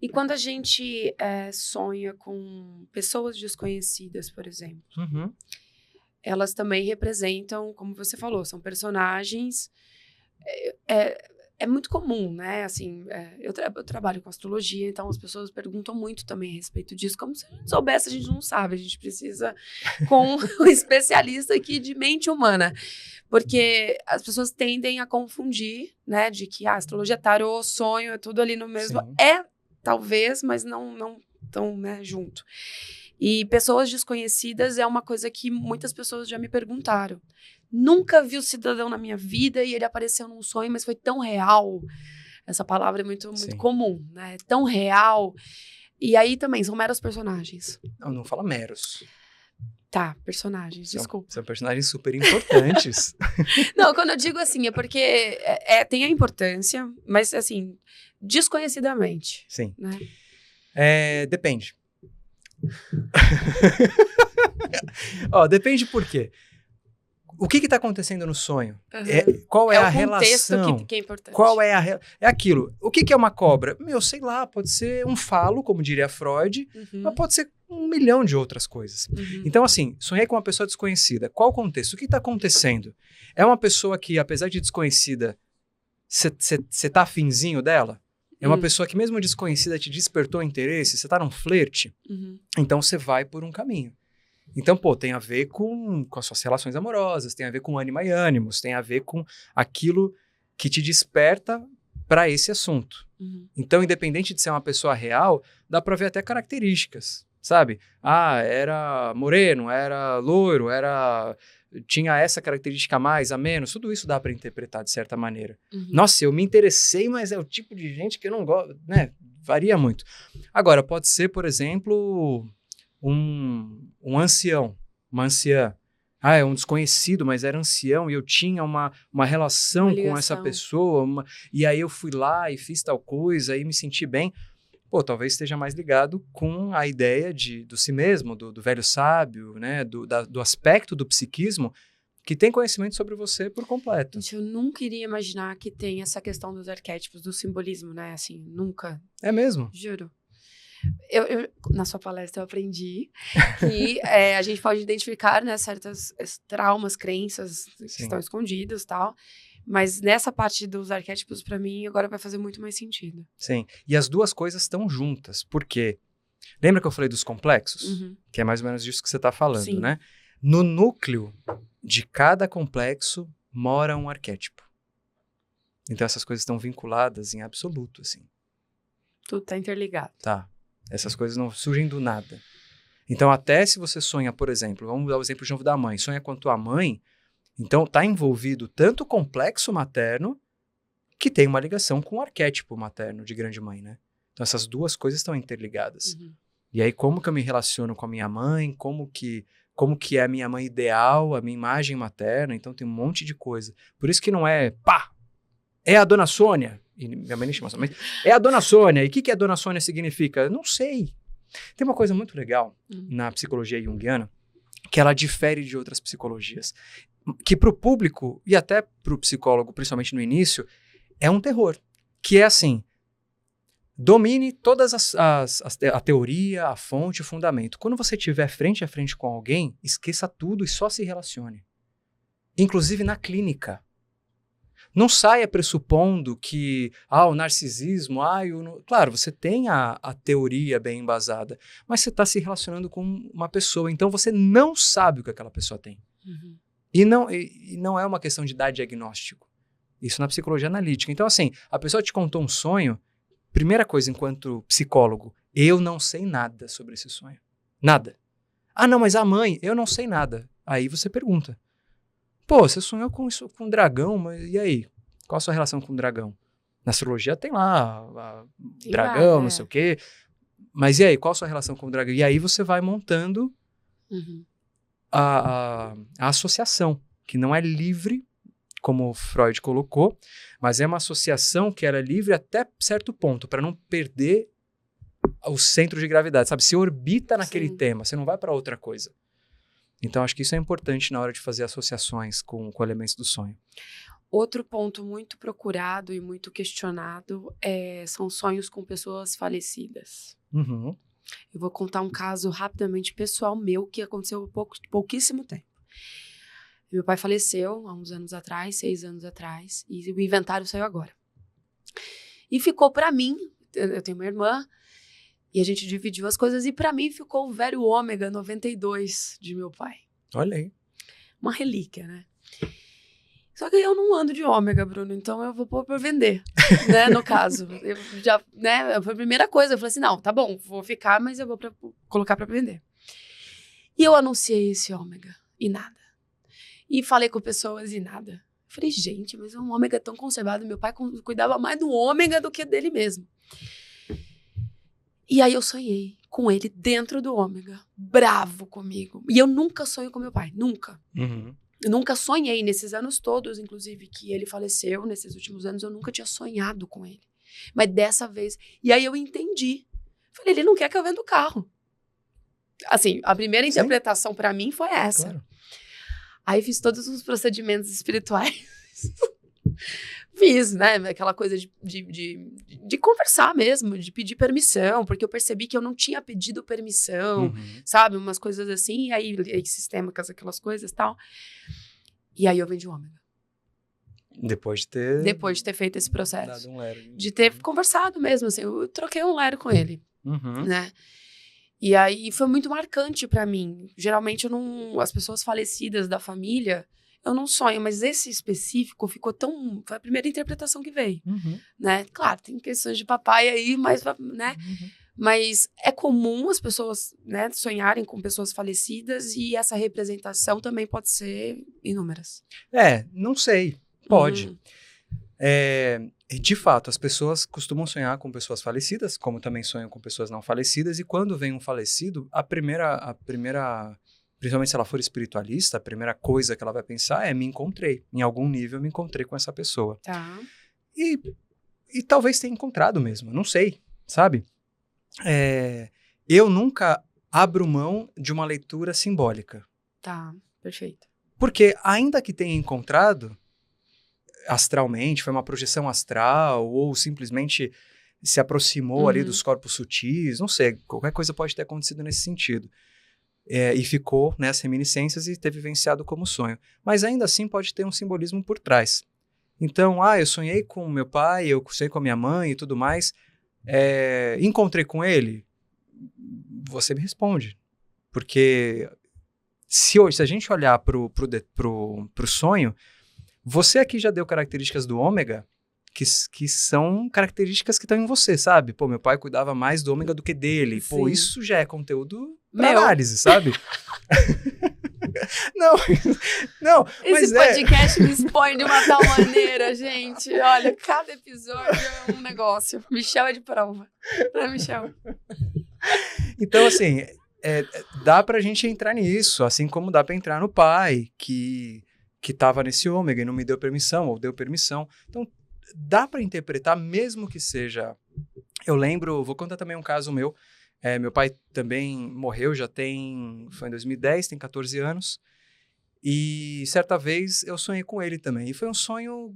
E quando a gente sonha com pessoas desconhecidas, por exemplo, elas também representam, como você falou, são personagens. É muito comum, né? Assim, eu trabalho com astrologia, então as pessoas perguntam muito também a respeito disso. Como se a gente soubesse, a gente não sabe. A gente precisa com um especialista aqui de mente humana. Porque as pessoas tendem a confundir, né? De que a astrologia, tarô, sonho, é tudo ali no mesmo... Sim. Talvez, mas não tão, né, junto. E pessoas desconhecidas é uma coisa que muitas pessoas já me perguntaram. Nunca vi o cidadão na minha vida e ele apareceu num sonho, mas foi tão real. Essa palavra é muito comum, né? Tão real. E aí também, são meros personagens. Não fala meros. Tá, personagens, desculpa. São personagens super importantes. Não, quando eu digo assim, é porque tem a importância, mas assim, desconhecidamente. Sim. Né? Depende. Depende por quê? O que está acontecendo no sonho? Qual é a relação? Que é importante. Qual é aquilo? O que é uma cobra? Sei lá, pode ser um falo, como diria Freud, mas pode ser 1 milhão de outras coisas. Então, assim, sonhei com uma pessoa desconhecida. Qual o contexto? O que está acontecendo? É uma pessoa que, apesar de desconhecida, você tá afinzinho dela? É uma pessoa que, mesmo desconhecida, te despertou interesse? Você tá num flerte? Então, você vai por um caminho. Então, tem a ver com as suas relações amorosas, tem a ver com ânima e ânimos, tem a ver com aquilo que te desperta para esse assunto. Então, independente de ser uma pessoa real, dá para ver até características, sabe? Era moreno, era loiro, tinha essa característica a mais, a menos, tudo isso dá para interpretar de certa maneira. Nossa, eu me interessei, mas é o tipo de gente que eu não gosto, né? Varia muito. Agora, pode ser, por exemplo... Um ancião, uma anciã. É um desconhecido, mas era ancião e eu tinha uma relação com essa pessoa. E aí eu fui lá e fiz tal coisa e me senti bem. Talvez esteja mais ligado com a ideia do si mesmo, do velho sábio, né? Do aspecto do psiquismo que tem conhecimento sobre você por completo. Gente, eu nunca iria imaginar que tem essa questão dos arquétipos, do simbolismo, né? Assim, nunca. É mesmo? Juro. Na sua palestra eu aprendi que a gente pode identificar, né, certos traumas, crenças que estão escondidos e tal. Mas nessa parte dos arquétipos, para mim, agora vai fazer muito mais sentido. Sim. E as duas coisas estão juntas. Por quê? Lembra que eu falei dos complexos? Uhum. Que é mais ou menos disso que você está falando, Sim. né? No núcleo de cada complexo mora um arquétipo. Então essas coisas estão vinculadas em absoluto, assim. Tudo tá interligado. Tá. Essas coisas não surgem do nada. Então até se você sonha, por exemplo, vamos dar o exemplo de novo da mãe, sonha com a tua mãe, então está envolvido tanto o complexo materno que tem uma ligação com o arquétipo materno de grande mãe, né? Então essas duas coisas estão interligadas. Uhum. E aí como que eu me relaciono com a minha mãe, como que é a minha mãe ideal, a minha imagem materna, então tem um monte de coisa. Por isso que não é, pá, é a Dona Sônia, e minha mãe nem chama assim, mas é a Dona Sônia, e o que a Dona Sônia significa? Eu não sei. Tem uma coisa muito legal na psicologia junguiana, que ela difere de outras psicologias, que para o público e até para o psicólogo, principalmente no início, é um terror. Que é assim, domine todas a teoria, a fonte, o fundamento. Quando você estiver frente a frente com alguém, esqueça tudo e só se relacione. Inclusive na clínica. Não saia pressupondo que, o narcisismo, Claro, você tem a teoria bem embasada, mas você está se relacionando com uma pessoa, então você não sabe o que aquela pessoa tem. Uhum. E não é uma questão de dar diagnóstico. Isso na psicologia analítica. Então, assim, a pessoa te contou um sonho, primeira coisa, enquanto psicólogo, eu não sei nada sobre esse sonho. Nada. Não, mas a mãe, eu não sei nada. Aí você pergunta. Pô, você sonhou com um dragão, mas e aí? Qual a sua relação com o dragão? Na astrologia tem lá dragão, não sei o quê. Mas e aí, qual a sua relação com o dragão? E aí você vai montando a associação, que não é livre, como Freud colocou, mas é uma associação que era livre até certo ponto, para não perder o centro de gravidade, sabe? Você orbita naquele tema, você não vai para outra coisa. Então, acho que isso é importante na hora de fazer associações com elementos do sonho. Outro ponto muito procurado e muito questionado são sonhos com pessoas falecidas. Uhum. Eu vou contar um caso rapidamente pessoal meu que aconteceu há pouquíssimo tempo. Meu pai faleceu há uns anos atrás, 6 anos atrás, e o inventário saiu agora. E ficou pra mim, eu tenho uma irmã, e a gente dividiu as coisas, e pra mim ficou o velho ômega 92 de meu pai. Olha aí. Uma relíquia, né? Só que eu não ando de ômega, Bruno, então eu vou pôr pra vender, né, no caso. Eu já, né, foi a primeira coisa, eu falei assim, não, tá bom, vou ficar, mas eu vou colocar pra vender. E eu anunciei esse ômega, e nada. E falei com pessoas, e nada. Eu falei, gente, mas um ômega é tão conservado, meu pai cuidava mais do ômega do que dele mesmo. E aí eu sonhei com ele dentro do ômega, bravo comigo. E eu nunca sonho com meu pai, nunca. Uhum. Eu nunca sonhei nesses anos todos, inclusive, que ele faleceu, nesses últimos anos, eu nunca tinha sonhado com ele. Mas dessa vez... E aí eu entendi. Falei, ele não quer que eu venda o carro. Assim, a primeira interpretação pra mim foi essa. Claro. Aí fiz todos os procedimentos espirituais. Fiz, né? Aquela coisa de conversar mesmo, de pedir permissão, porque eu percebi que eu não tinha pedido permissão, sabe? Umas coisas assim, e aí sistêmicas, aquelas coisas e tal. E aí eu vendi o ômega. Depois de ter feito esse processo. Dado um lero. De ter conversado mesmo, assim. Eu troquei um lero com ele, né? E aí foi muito marcante pra mim. Geralmente as pessoas falecidas da família, eu não sonho, mas esse específico ficou tão... Foi a primeira interpretação que veio, né? Claro, tem questões de papai aí, mas, né? Mas é comum as pessoas, né, sonharem com pessoas falecidas e essa representação também pode ser inúmeras. Não sei. Pode. De fato, as pessoas costumam sonhar com pessoas falecidas, como também sonham com pessoas não falecidas, e quando vem um falecido, a primeira, principalmente se ela for espiritualista, a primeira coisa que ela vai pensar é: me encontrei. Em algum nível, eu me encontrei com essa pessoa. Tá. E talvez tenha encontrado mesmo, não sei, sabe? Eu nunca abro mão de uma leitura simbólica. Tá, perfeito. Porque ainda que tenha encontrado astralmente, foi uma projeção astral, ou simplesmente se aproximou ali dos corpos sutis, não sei, qualquer coisa pode ter acontecido nesse sentido. E ficou nessas reminiscências e ter vivenciado como sonho. Mas ainda assim pode ter um simbolismo por trás. Então, eu sonhei com meu pai, eu sonhei com a minha mãe e tudo mais, encontrei com ele? Você me responde. Porque se a gente olhar pro sonho, você aqui já deu características do ômega que são características que estão em você, sabe? Pô, meu pai cuidava mais do ômega do que dele. Sim. Pô, isso já é conteúdo pra análise, sabe? Não. Esse podcast me expõe de uma tal maneira, gente. Olha, cada episódio é um negócio. Michel é de prova. Né, Michel? Então, assim, dá pra gente entrar nisso, assim como dá pra entrar no pai, que tava nesse ômega e não me deu permissão, ou deu permissão. Então, dá pra interpretar, mesmo que seja... Eu lembro, vou contar também um caso meu. Meu pai também morreu, foi em 2010, tem 14 anos. E certa vez eu sonhei com ele também. E foi um sonho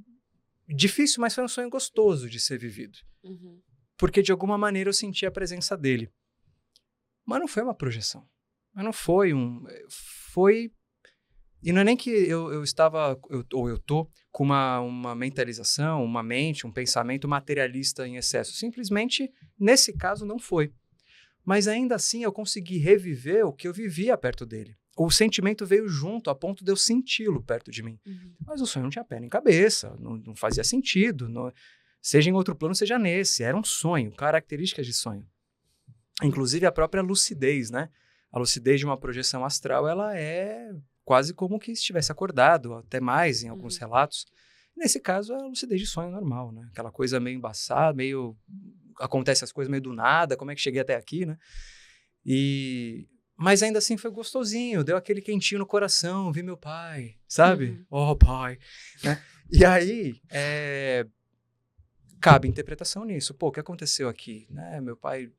difícil, mas foi um sonho gostoso de ser vivido. Uhum. Porque de alguma maneira eu senti a presença dele. Mas não foi uma projeção. Mas não foi foi... E não é nem que eu tô com uma mentalização, uma mente, um pensamento materialista em excesso. Simplesmente, nesse caso, não foi. Mas ainda assim, eu consegui reviver o que eu vivia perto dele. O sentimento veio junto, a ponto de eu senti-lo perto de mim. Uhum. Mas o sonho não tinha pé nem cabeça, não fazia sentido. Seja em outro plano, seja nesse. Era um sonho, características de sonho. Inclusive, a própria lucidez, né? A lucidez de uma projeção astral, ela é quase como que estivesse acordado, até mais em alguns relatos. Nesse caso, é a lucidez de sonho normal, né? Aquela coisa meio embaçada, acontece as coisas meio do nada, como é que cheguei até aqui, né? Mas ainda assim foi gostosinho, deu aquele quentinho no coração, vi meu pai, sabe? Oh, pai, né? E aí, cabe interpretação nisso. Pô, o que aconteceu aqui? Né? Meu pai,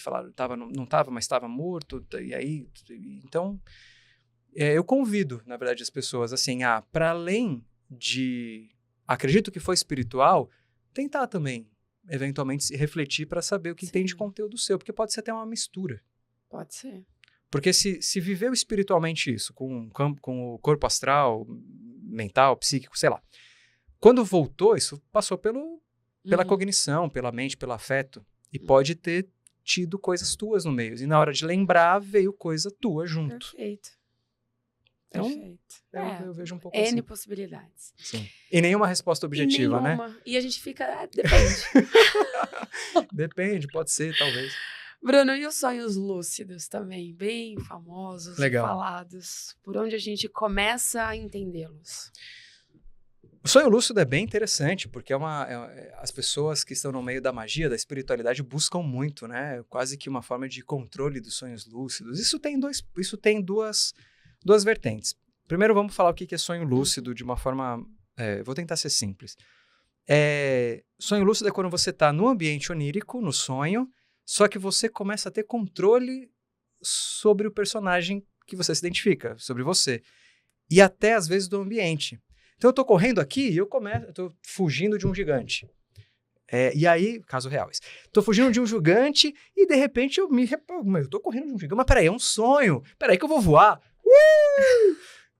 falaram, não estava, mas estava morto, e aí, então... eu convido, na verdade, as pessoas, assim, para além de... Acredito que foi espiritual, tentar também, eventualmente, se refletir para saber o que tem de conteúdo seu, porque pode ser até uma mistura. Pode ser. Porque se viveu espiritualmente isso, com o corpo astral, mental, psíquico, sei lá, quando voltou, isso passou pela cognição, pela mente, pelo afeto, e pode ter tido coisas tuas no meio. E na hora de lembrar, veio coisa tua junto. Perfeito. Então, Perfeito. Eu vejo um pouco N assim. possibilidades. Sim. E nenhuma resposta objetiva, né? E a gente fica... depende. Depende, pode ser, talvez. Bruno, e os sonhos lúcidos também? Bem famosos, legal, falados. Por onde a gente começa a entendê-los? O sonho lúcido é bem interessante, porque as pessoas que estão no meio da magia, da espiritualidade, buscam muito, né? Quase que uma forma de controle dos sonhos lúcidos. Isso tem duas vertentes. Primeiro, vamos falar o que é sonho lúcido de uma forma... vou tentar ser simples. Sonho lúcido é quando você está no ambiente onírico, no sonho, só que você começa a ter controle sobre o personagem que você se identifica, sobre você. E até, às vezes, do ambiente. Então, eu estou correndo aqui e eu estou fugindo de um gigante. E aí, caso real, estou fugindo de um gigante e, de repente, eu estou correndo de um gigante. Mas peraí, é um sonho. Peraí que eu vou voar.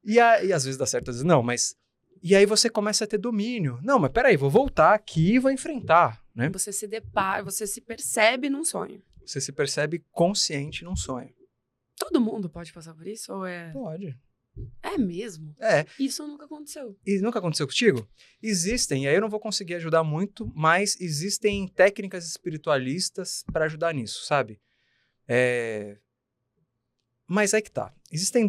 E às vezes dá certo, às vezes não, mas... E aí você começa a ter domínio. Não, mas peraí, vou voltar aqui e vou enfrentar, né? Você se percebe num sonho. Você se percebe consciente num sonho. Todo mundo pode passar por isso? Ou Pode. É mesmo? É. Isso nunca aconteceu. E nunca aconteceu contigo? Existem, e aí eu não vou conseguir ajudar muito, mas existem técnicas espiritualistas para ajudar nisso, sabe? Mas aí que tá. Existem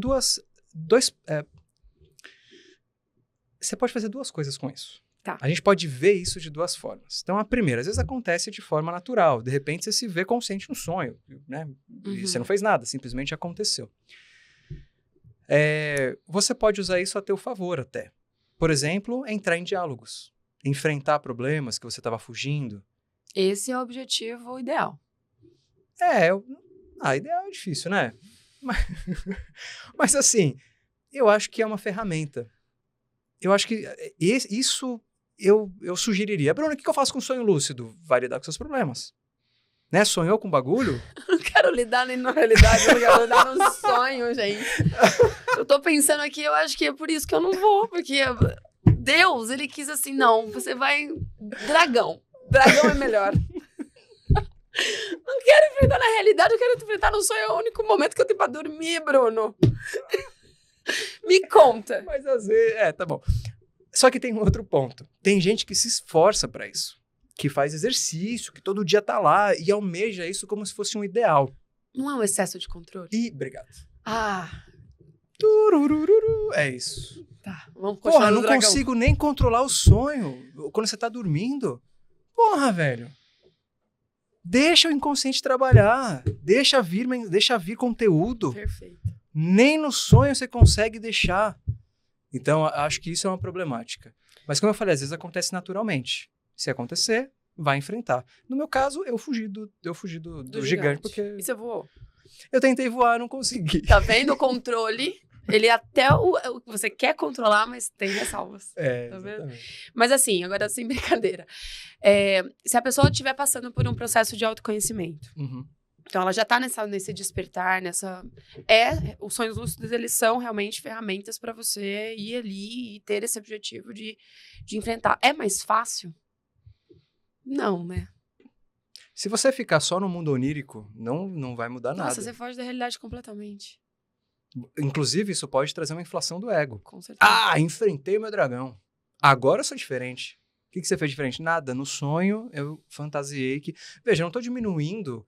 você pode fazer duas coisas com isso. Tá. A gente pode ver isso de duas formas. Então, a primeira, às vezes acontece de forma natural. De repente, você se vê consciente no sonho, né? E você não fez nada, simplesmente aconteceu. Você pode usar isso a teu favor até. Por exemplo, entrar em diálogos. Enfrentar problemas que você estava fugindo. Esse é o objetivo ideal. Ideal é difícil, né? Mas assim, eu acho que é uma ferramenta. Eu acho que eu sugeriria, Bruno, o que eu faço com sonho lúcido? Vai lidar com seus problemas. Né? Sonhou com bagulho? Não quero lidar nem na realidade, eu quero lidar no sonho, gente. Eu tô pensando aqui, eu acho que é por isso que eu não vou, porque Deus, ele quis assim, não, você vai... Dragão é melhor. Não quero enfrentar na realidade, eu quero enfrentar no sonho, é o único momento que eu tenho pra dormir, Bruno. Me conta. Mas às vezes, tá bom. Só que tem um outro ponto. Tem gente que se esforça pra isso. Que faz exercício, que todo dia tá lá e almeja isso como se fosse um ideal. Não é um excesso de controle? Obrigado. Tururururu. É isso. Tá, vamos continuar. Porra, não consigo nem controlar o sonho quando você tá dormindo. Porra, velho. Deixa o inconsciente trabalhar. Deixa vir conteúdo. Perfeito. Nem no sonho você consegue deixar. Então, acho que isso é uma problemática. Mas como eu falei, às vezes acontece naturalmente. Se acontecer, vai enfrentar. No meu caso, eu fugi do gigante, porque... E você voou? Eu tentei voar, não consegui. Tá vendo o controle? Ele até o que você quer controlar, mas tem ressalvas. Tá vendo? Mas assim, agora sem brincadeira. Se a pessoa estiver passando por um processo de autoconhecimento, então ela já tá nesse despertar, os sonhos lúcidos, eles são realmente ferramentas para você ir ali e ter esse objetivo de enfrentar. É mais fácil? Não, né? Se você ficar só no mundo onírico, não vai mudar nada. Nossa, você foge da realidade completamente. Inclusive, isso pode trazer uma inflação do ego. Com certeza. Enfrentei o meu dragão. Agora eu sou diferente. O que você fez diferente? Nada. No sonho, eu fantasiei que... Veja, eu não estou diminuindo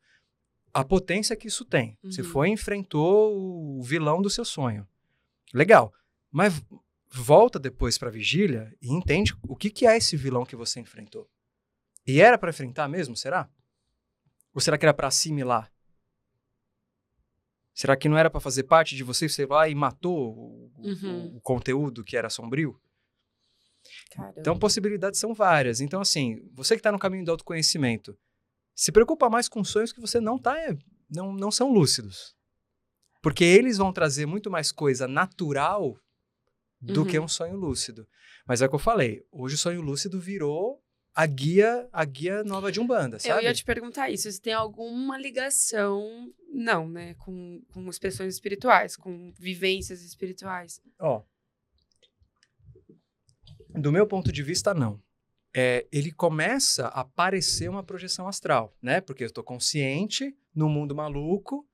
a potência que isso tem. Você foi e enfrentou o vilão do seu sonho. Legal. Mas volta depois para a vigília e entende o que é esse vilão que você enfrentou. E era para enfrentar mesmo, será? Ou será que era para assimilar? Será que não era para fazer parte de você lá e matou o conteúdo que era sombrio? Caramba. Então, possibilidades são várias. Então, assim, você que está no caminho do autoconhecimento, se preocupa mais com sonhos que você não são lúcidos. Porque eles vão trazer muito mais coisa natural do que um sonho lúcido. Mas é o que eu falei, hoje o sonho lúcido virou a guia nova de Umbanda, sabe? Eu ia te perguntar isso, se tem alguma ligação, não, né, com expressões espirituais, com vivências espirituais. Do meu ponto de vista, não. Ele começa a parecer uma projeção astral, né? Porque eu estou consciente no mundo maluco,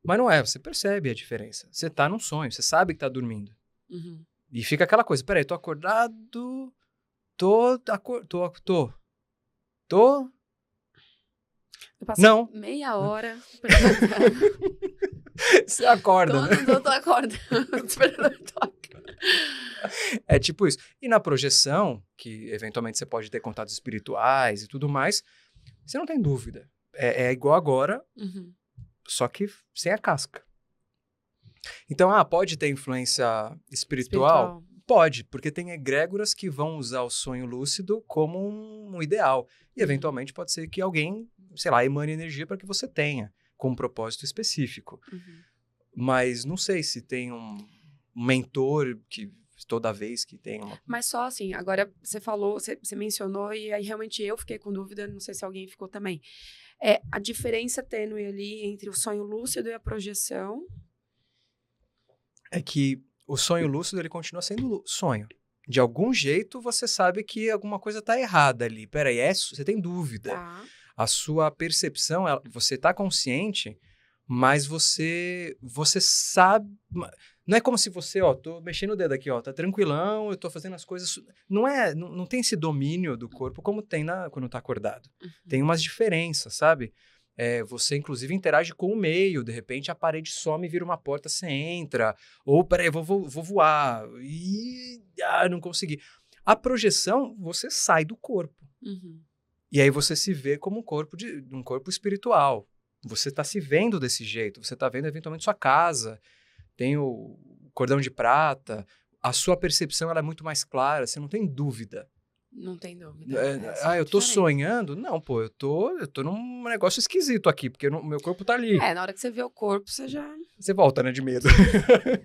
mas não é, você percebe a diferença. Você tá num sonho, você sabe que tá dormindo. E fica aquela coisa, peraí, tô acordado... Tô. Eu passei não. meia hora. Você acorda, né? Tô acordando. É tipo isso. E na projeção, que eventualmente você pode ter contatos espirituais e tudo mais, você não tem dúvida. É igual agora, só que sem a casca. Então, pode ter influência espiritual? Pode, porque tem egrégoras que vão usar o sonho lúcido como um ideal. E, eventualmente, pode ser que alguém, sei lá, emane energia para que você tenha, com um propósito específico. Mas não sei se tem um mentor que toda vez que tem uma... Mas só assim, agora você falou, você mencionou, e aí realmente eu fiquei com dúvida, não sei se alguém ficou também. A diferença tênue ali entre o sonho lúcido e a projeção... É que o sonho lúcido, ele continua sendo sonho. De algum jeito, você sabe que alguma coisa está errada ali. Peraí, você tem dúvida. Tá. A sua percepção, você está consciente, mas você sabe... Não é como se você, tô mexendo o dedo aqui, tá tranquilão, eu tô fazendo as coisas... Não tem esse domínio do corpo como tem quando tá acordado. Tem umas diferenças, sabe? Você, inclusive, interage com o meio. De repente, a parede some e vira uma porta, você entra. Ou, peraí, vou voar. Não consegui. A projeção, você sai do corpo. E aí você se vê como um corpo espiritual. Você está se vendo desse jeito. Você está vendo, eventualmente, sua casa. Tem o cordão de prata. A sua percepção ela é muito mais clara. Você não tem dúvida. Não tem dúvida. Eu tô sonhando? Não, pô, eu tô num negócio esquisito aqui, porque o meu corpo tá ali. Na hora que você vê o corpo, você já... Você volta, né, de medo.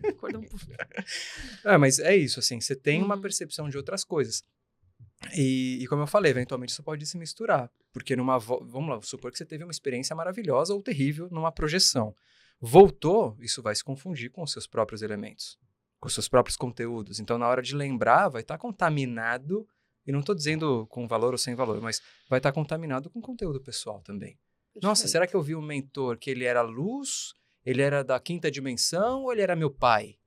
Acorda um pouco. Mas é isso, assim, você tem uma percepção de outras coisas. E como eu falei, eventualmente isso pode se misturar. Porque vamos lá, supor que você teve uma experiência maravilhosa ou terrível numa projeção. Voltou, isso vai se confundir com os seus próprios elementos, com os seus próprios conteúdos. Então, na hora de lembrar, vai estar contaminado, e não estou dizendo com valor ou sem valor, mas vai estar contaminado com conteúdo pessoal também. Perfeito. Nossa, será que eu vi um mentor que ele era luz, ele era da quinta dimensão ou ele era meu pai?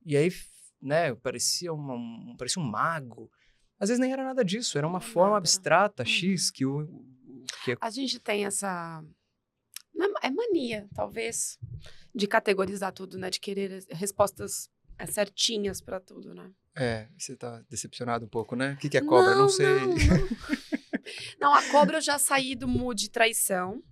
E aí, né, parecia um mago. Às vezes nem era nada disso, era uma forma abstrata, X, que A gente tem essa... É mania, talvez, de categorizar tudo, né? De querer respostas certinhas para tudo, né? Você tá decepcionado um pouco, né? O que é cobra? Não sei. Não, a cobra eu já saí do mood de traição.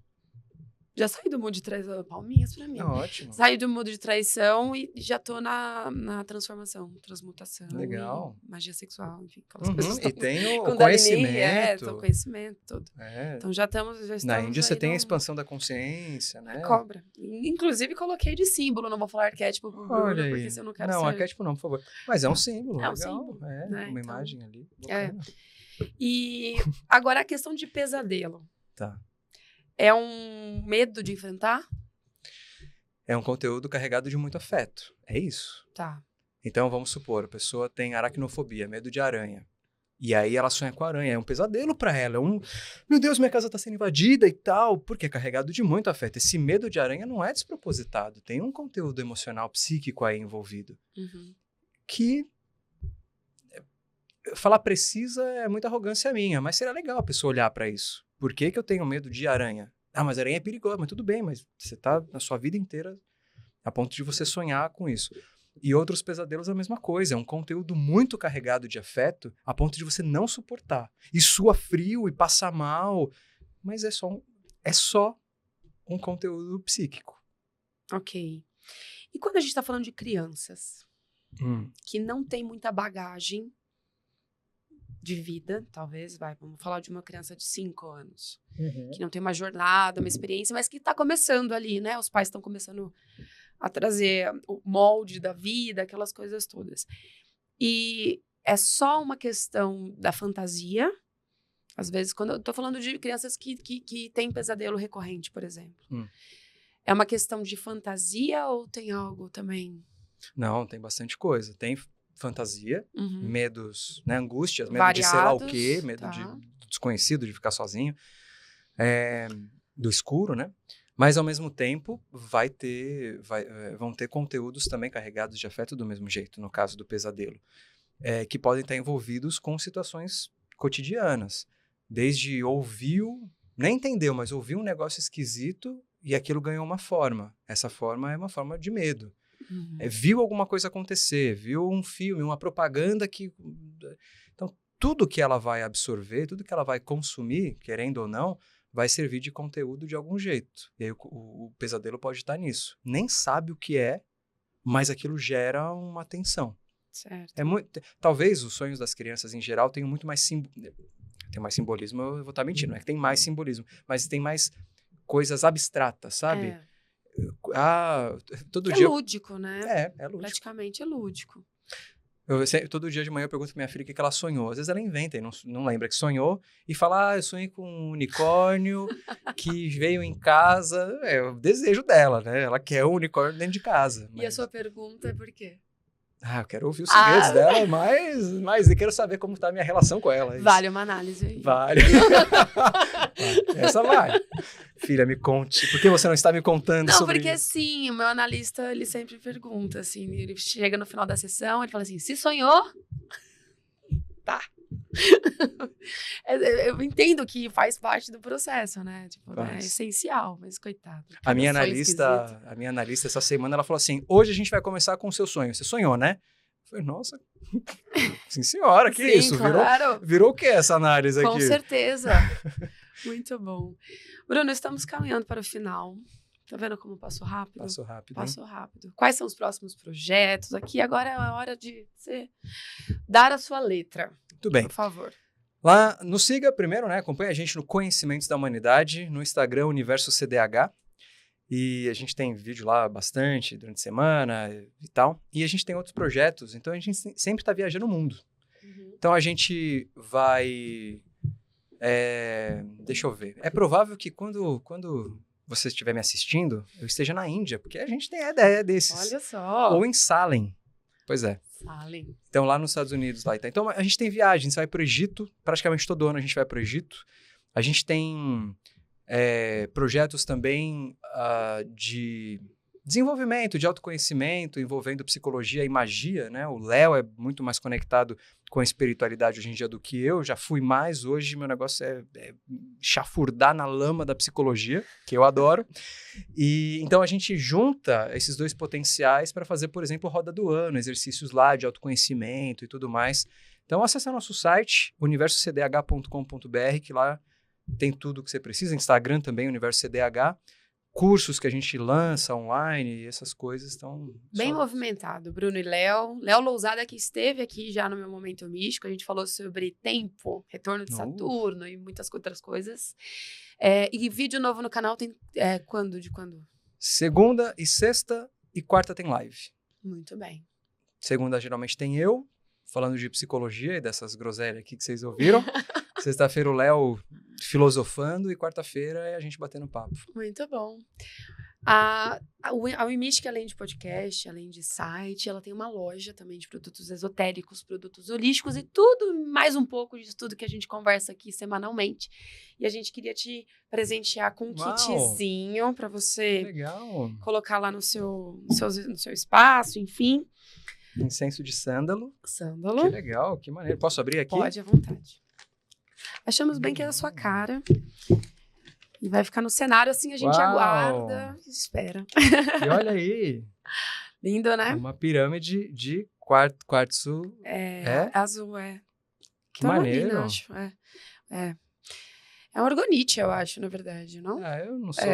Já saí do mood de traição. Palminhas pra mim. Ótimo. Saí do mood de traição e já tô na transformação, transmutação. Legal. Magia sexual, enfim. Aquelas coisas. E tem o conhecimento. O conhecimento, tudo. Então já estamos na Índia você tem a expansão da consciência, né? A cobra. Inclusive coloquei de símbolo, não vou falar arquétipo, porque se eu não quero Não, arquétipo não, por favor. Mas é um símbolo. É um legal. símbolo. Uma imagem ali. E agora a questão de pesadelo. Tá. É um medo de enfrentar? É um conteúdo carregado de muito afeto. É isso. Tá. Então, vamos supor, a pessoa tem aracnofobia, medo de aranha. E aí ela sonha com aranha. É um pesadelo pra ela. Meu Deus, minha casa tá sendo invadida e tal. Porque é carregado de muito afeto. Esse medo de aranha não é despropositado. Tem um conteúdo emocional, psíquico aí envolvido. Que... falar precisa é muita arrogância minha. Mas seria legal a pessoa olhar pra isso. Por que eu tenho medo de aranha? Mas aranha é perigosa, mas tudo bem, mas você tá na sua vida inteira a ponto de você sonhar com isso. E outros pesadelos é a mesma coisa, é um conteúdo muito carregado de afeto a ponto de você não suportar. E sua frio e passa mal, mas é só um conteúdo psíquico. Ok. E quando a gente tá falando de crianças que não tem muita bagagem de vida, talvez, vamos falar de uma criança de 5 anos, que não tem uma jornada, uma experiência, mas que está começando ali, né? Os pais estão começando a trazer o molde da vida, aquelas coisas todas. E é só uma questão da fantasia. Às vezes, quando eu tô falando de crianças que têm pesadelo recorrente, por exemplo. É uma questão de fantasia ou tem algo também? Não, tem bastante coisa. Tem fantasia, medos, né, angústias, medo variados, de sei lá o quê, medo de desconhecido, de ficar sozinho, do escuro, né? Mas, ao mesmo tempo, vão ter conteúdos também carregados de afeto do mesmo jeito, no caso do pesadelo, que podem estar envolvidos com situações cotidianas. Desde nem entendeu, mas ouviu um negócio esquisito e aquilo ganhou uma forma. Essa forma é uma forma de medo. Viu alguma coisa acontecer, viu um filme, uma propaganda que... Então, tudo que ela vai absorver, tudo que ela vai consumir, querendo ou não, vai servir de conteúdo de algum jeito. E aí o pesadelo pode estar nisso. Nem sabe o que é, mas aquilo gera uma tensão. Certo. Talvez os sonhos das crianças, em geral, tenham muito mais tem mais simbolismo, eu vou estar mentindo, não é que tem mais simbolismo, mas tem mais coisas abstratas, sabe? Todo dia... lúdico, né? É lúdico. Praticamente é lúdico. Todo dia de manhã eu pergunto pra minha filha o que ela sonhou. Às vezes ela inventa e não lembra que sonhou. E fala, eu sonhei com um unicórnio que veio em casa. É o desejo dela, né? Ela quer um unicórnio dentro de casa. E a sua pergunta é por quê? Eu quero ouvir os segredos dela, mas eu quero saber como tá a minha relação com ela. Vale uma análise aí. Vale. Essa vai. Filha, me conte. Por que você não está me contando sobre isso? Não, porque sim, o meu analista, ele sempre pergunta, assim, ele chega no final da sessão, ele fala assim, se sonhou? Tá. Eu entendo que faz parte do processo, né? Tipo, é essencial, mas coitado. A minha analista, essa semana, ela falou assim, hoje a gente vai começar com o seu sonho. Você sonhou, né? Eu falei, nossa, sim senhora, que isso? Claro. Virou o que essa análise aqui? Com certeza. Muito bom. Bruno, estamos caminhando para o final. Tá vendo como passou rápido? Passou rápido. Passou rápido. Quais são os próximos projetos? Aqui agora é a hora de você dar a sua letra. Muito bem. Por favor. Lá, nos siga primeiro, né? Acompanhe a gente no Conhecimentos da Humanidade, no Instagram Universo CDH. E a gente tem vídeo lá bastante durante a semana e tal. E a gente tem outros projetos, então a gente sempre está viajando o mundo. Então, a gente vai... deixa eu ver. É provável que quando você estiver me assistindo, eu esteja na Índia, porque a gente tem a ideia desses. Olha só. Ou em Salem. Pois é. Salem. Então, lá nos Estados Unidos. Lá. Então, a gente tem viagens. Você vai para o Egito. Praticamente todo ano a gente vai para o Egito. A gente tem projetos também de desenvolvimento, de autoconhecimento, envolvendo psicologia e magia, né? O Léo é muito mais conectado com a espiritualidade hoje em dia do que eu. Já fui mais. Hoje, meu negócio é chafurdar na lama da psicologia, que eu adoro. E então, a gente junta esses dois potenciais para fazer, por exemplo, Roda do Ano, exercícios lá de autoconhecimento e tudo mais. Então, acessa nosso site, universocdh.com.br, que lá tem tudo que você precisa. Instagram também, Universo CDH. Cursos que a gente lança online, essas coisas estão... Bem movimentado, Bruno e Léo. Léo Lousada, que esteve aqui já no Meu Momento Místico. A gente falou sobre tempo, retorno de Saturno e muitas outras coisas. E vídeo novo no canal tem quando? Segunda e sexta e quarta tem live. Muito bem. Segunda, geralmente, tem eu, falando de psicologia e dessas groselhas aqui que vocês ouviram. Sexta-feira o Léo filosofando e quarta-feira é a gente batendo papo. Muito bom. A Wimystic, além de podcast, além de site, ela tem uma loja também de produtos esotéricos, produtos holísticos e tudo, mais um pouco disso tudo que a gente conversa aqui semanalmente. E a gente queria te presentear com um kitzinho para você colocar lá no seu espaço, enfim. Incenso de sândalo. Sândalo. Que legal, que maneiro. Posso abrir aqui? Pode, à vontade. Achamos bem que é a sua cara. E vai ficar no cenário, assim, a gente aguarda e espera. E olha aí. Lindo, né? Uma pirâmide de quartzo. Azul, Que maneiro. Lindo, acho. É um orgonite, eu acho, na verdade, não? Eu não sou...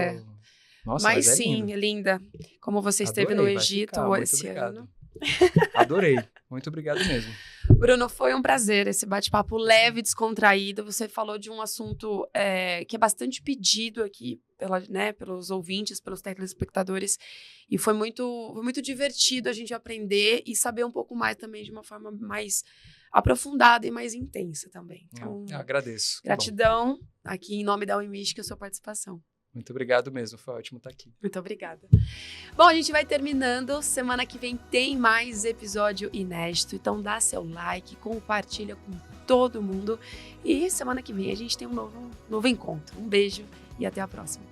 Nossa, mas sim, é linda. Como você esteve no Egito esse ano. Adorei. Muito obrigado mesmo. Bruno, foi um prazer esse bate-papo leve, descontraído. Você falou de um assunto que é bastante pedido aqui pelos ouvintes, pelos telespectadores. E foi muito divertido a gente aprender e saber um pouco mais também de uma forma mais aprofundada e mais intensa também. Então, agradeço. Gratidão aqui em nome da Wimystic a sua participação. Muito obrigado mesmo, foi ótimo estar aqui. Muito obrigada. Bom, a gente vai terminando. Semana que vem tem mais episódio inédito. Então dá seu like, compartilha com todo mundo. E semana que vem a gente tem um novo encontro. Um beijo e até a próxima.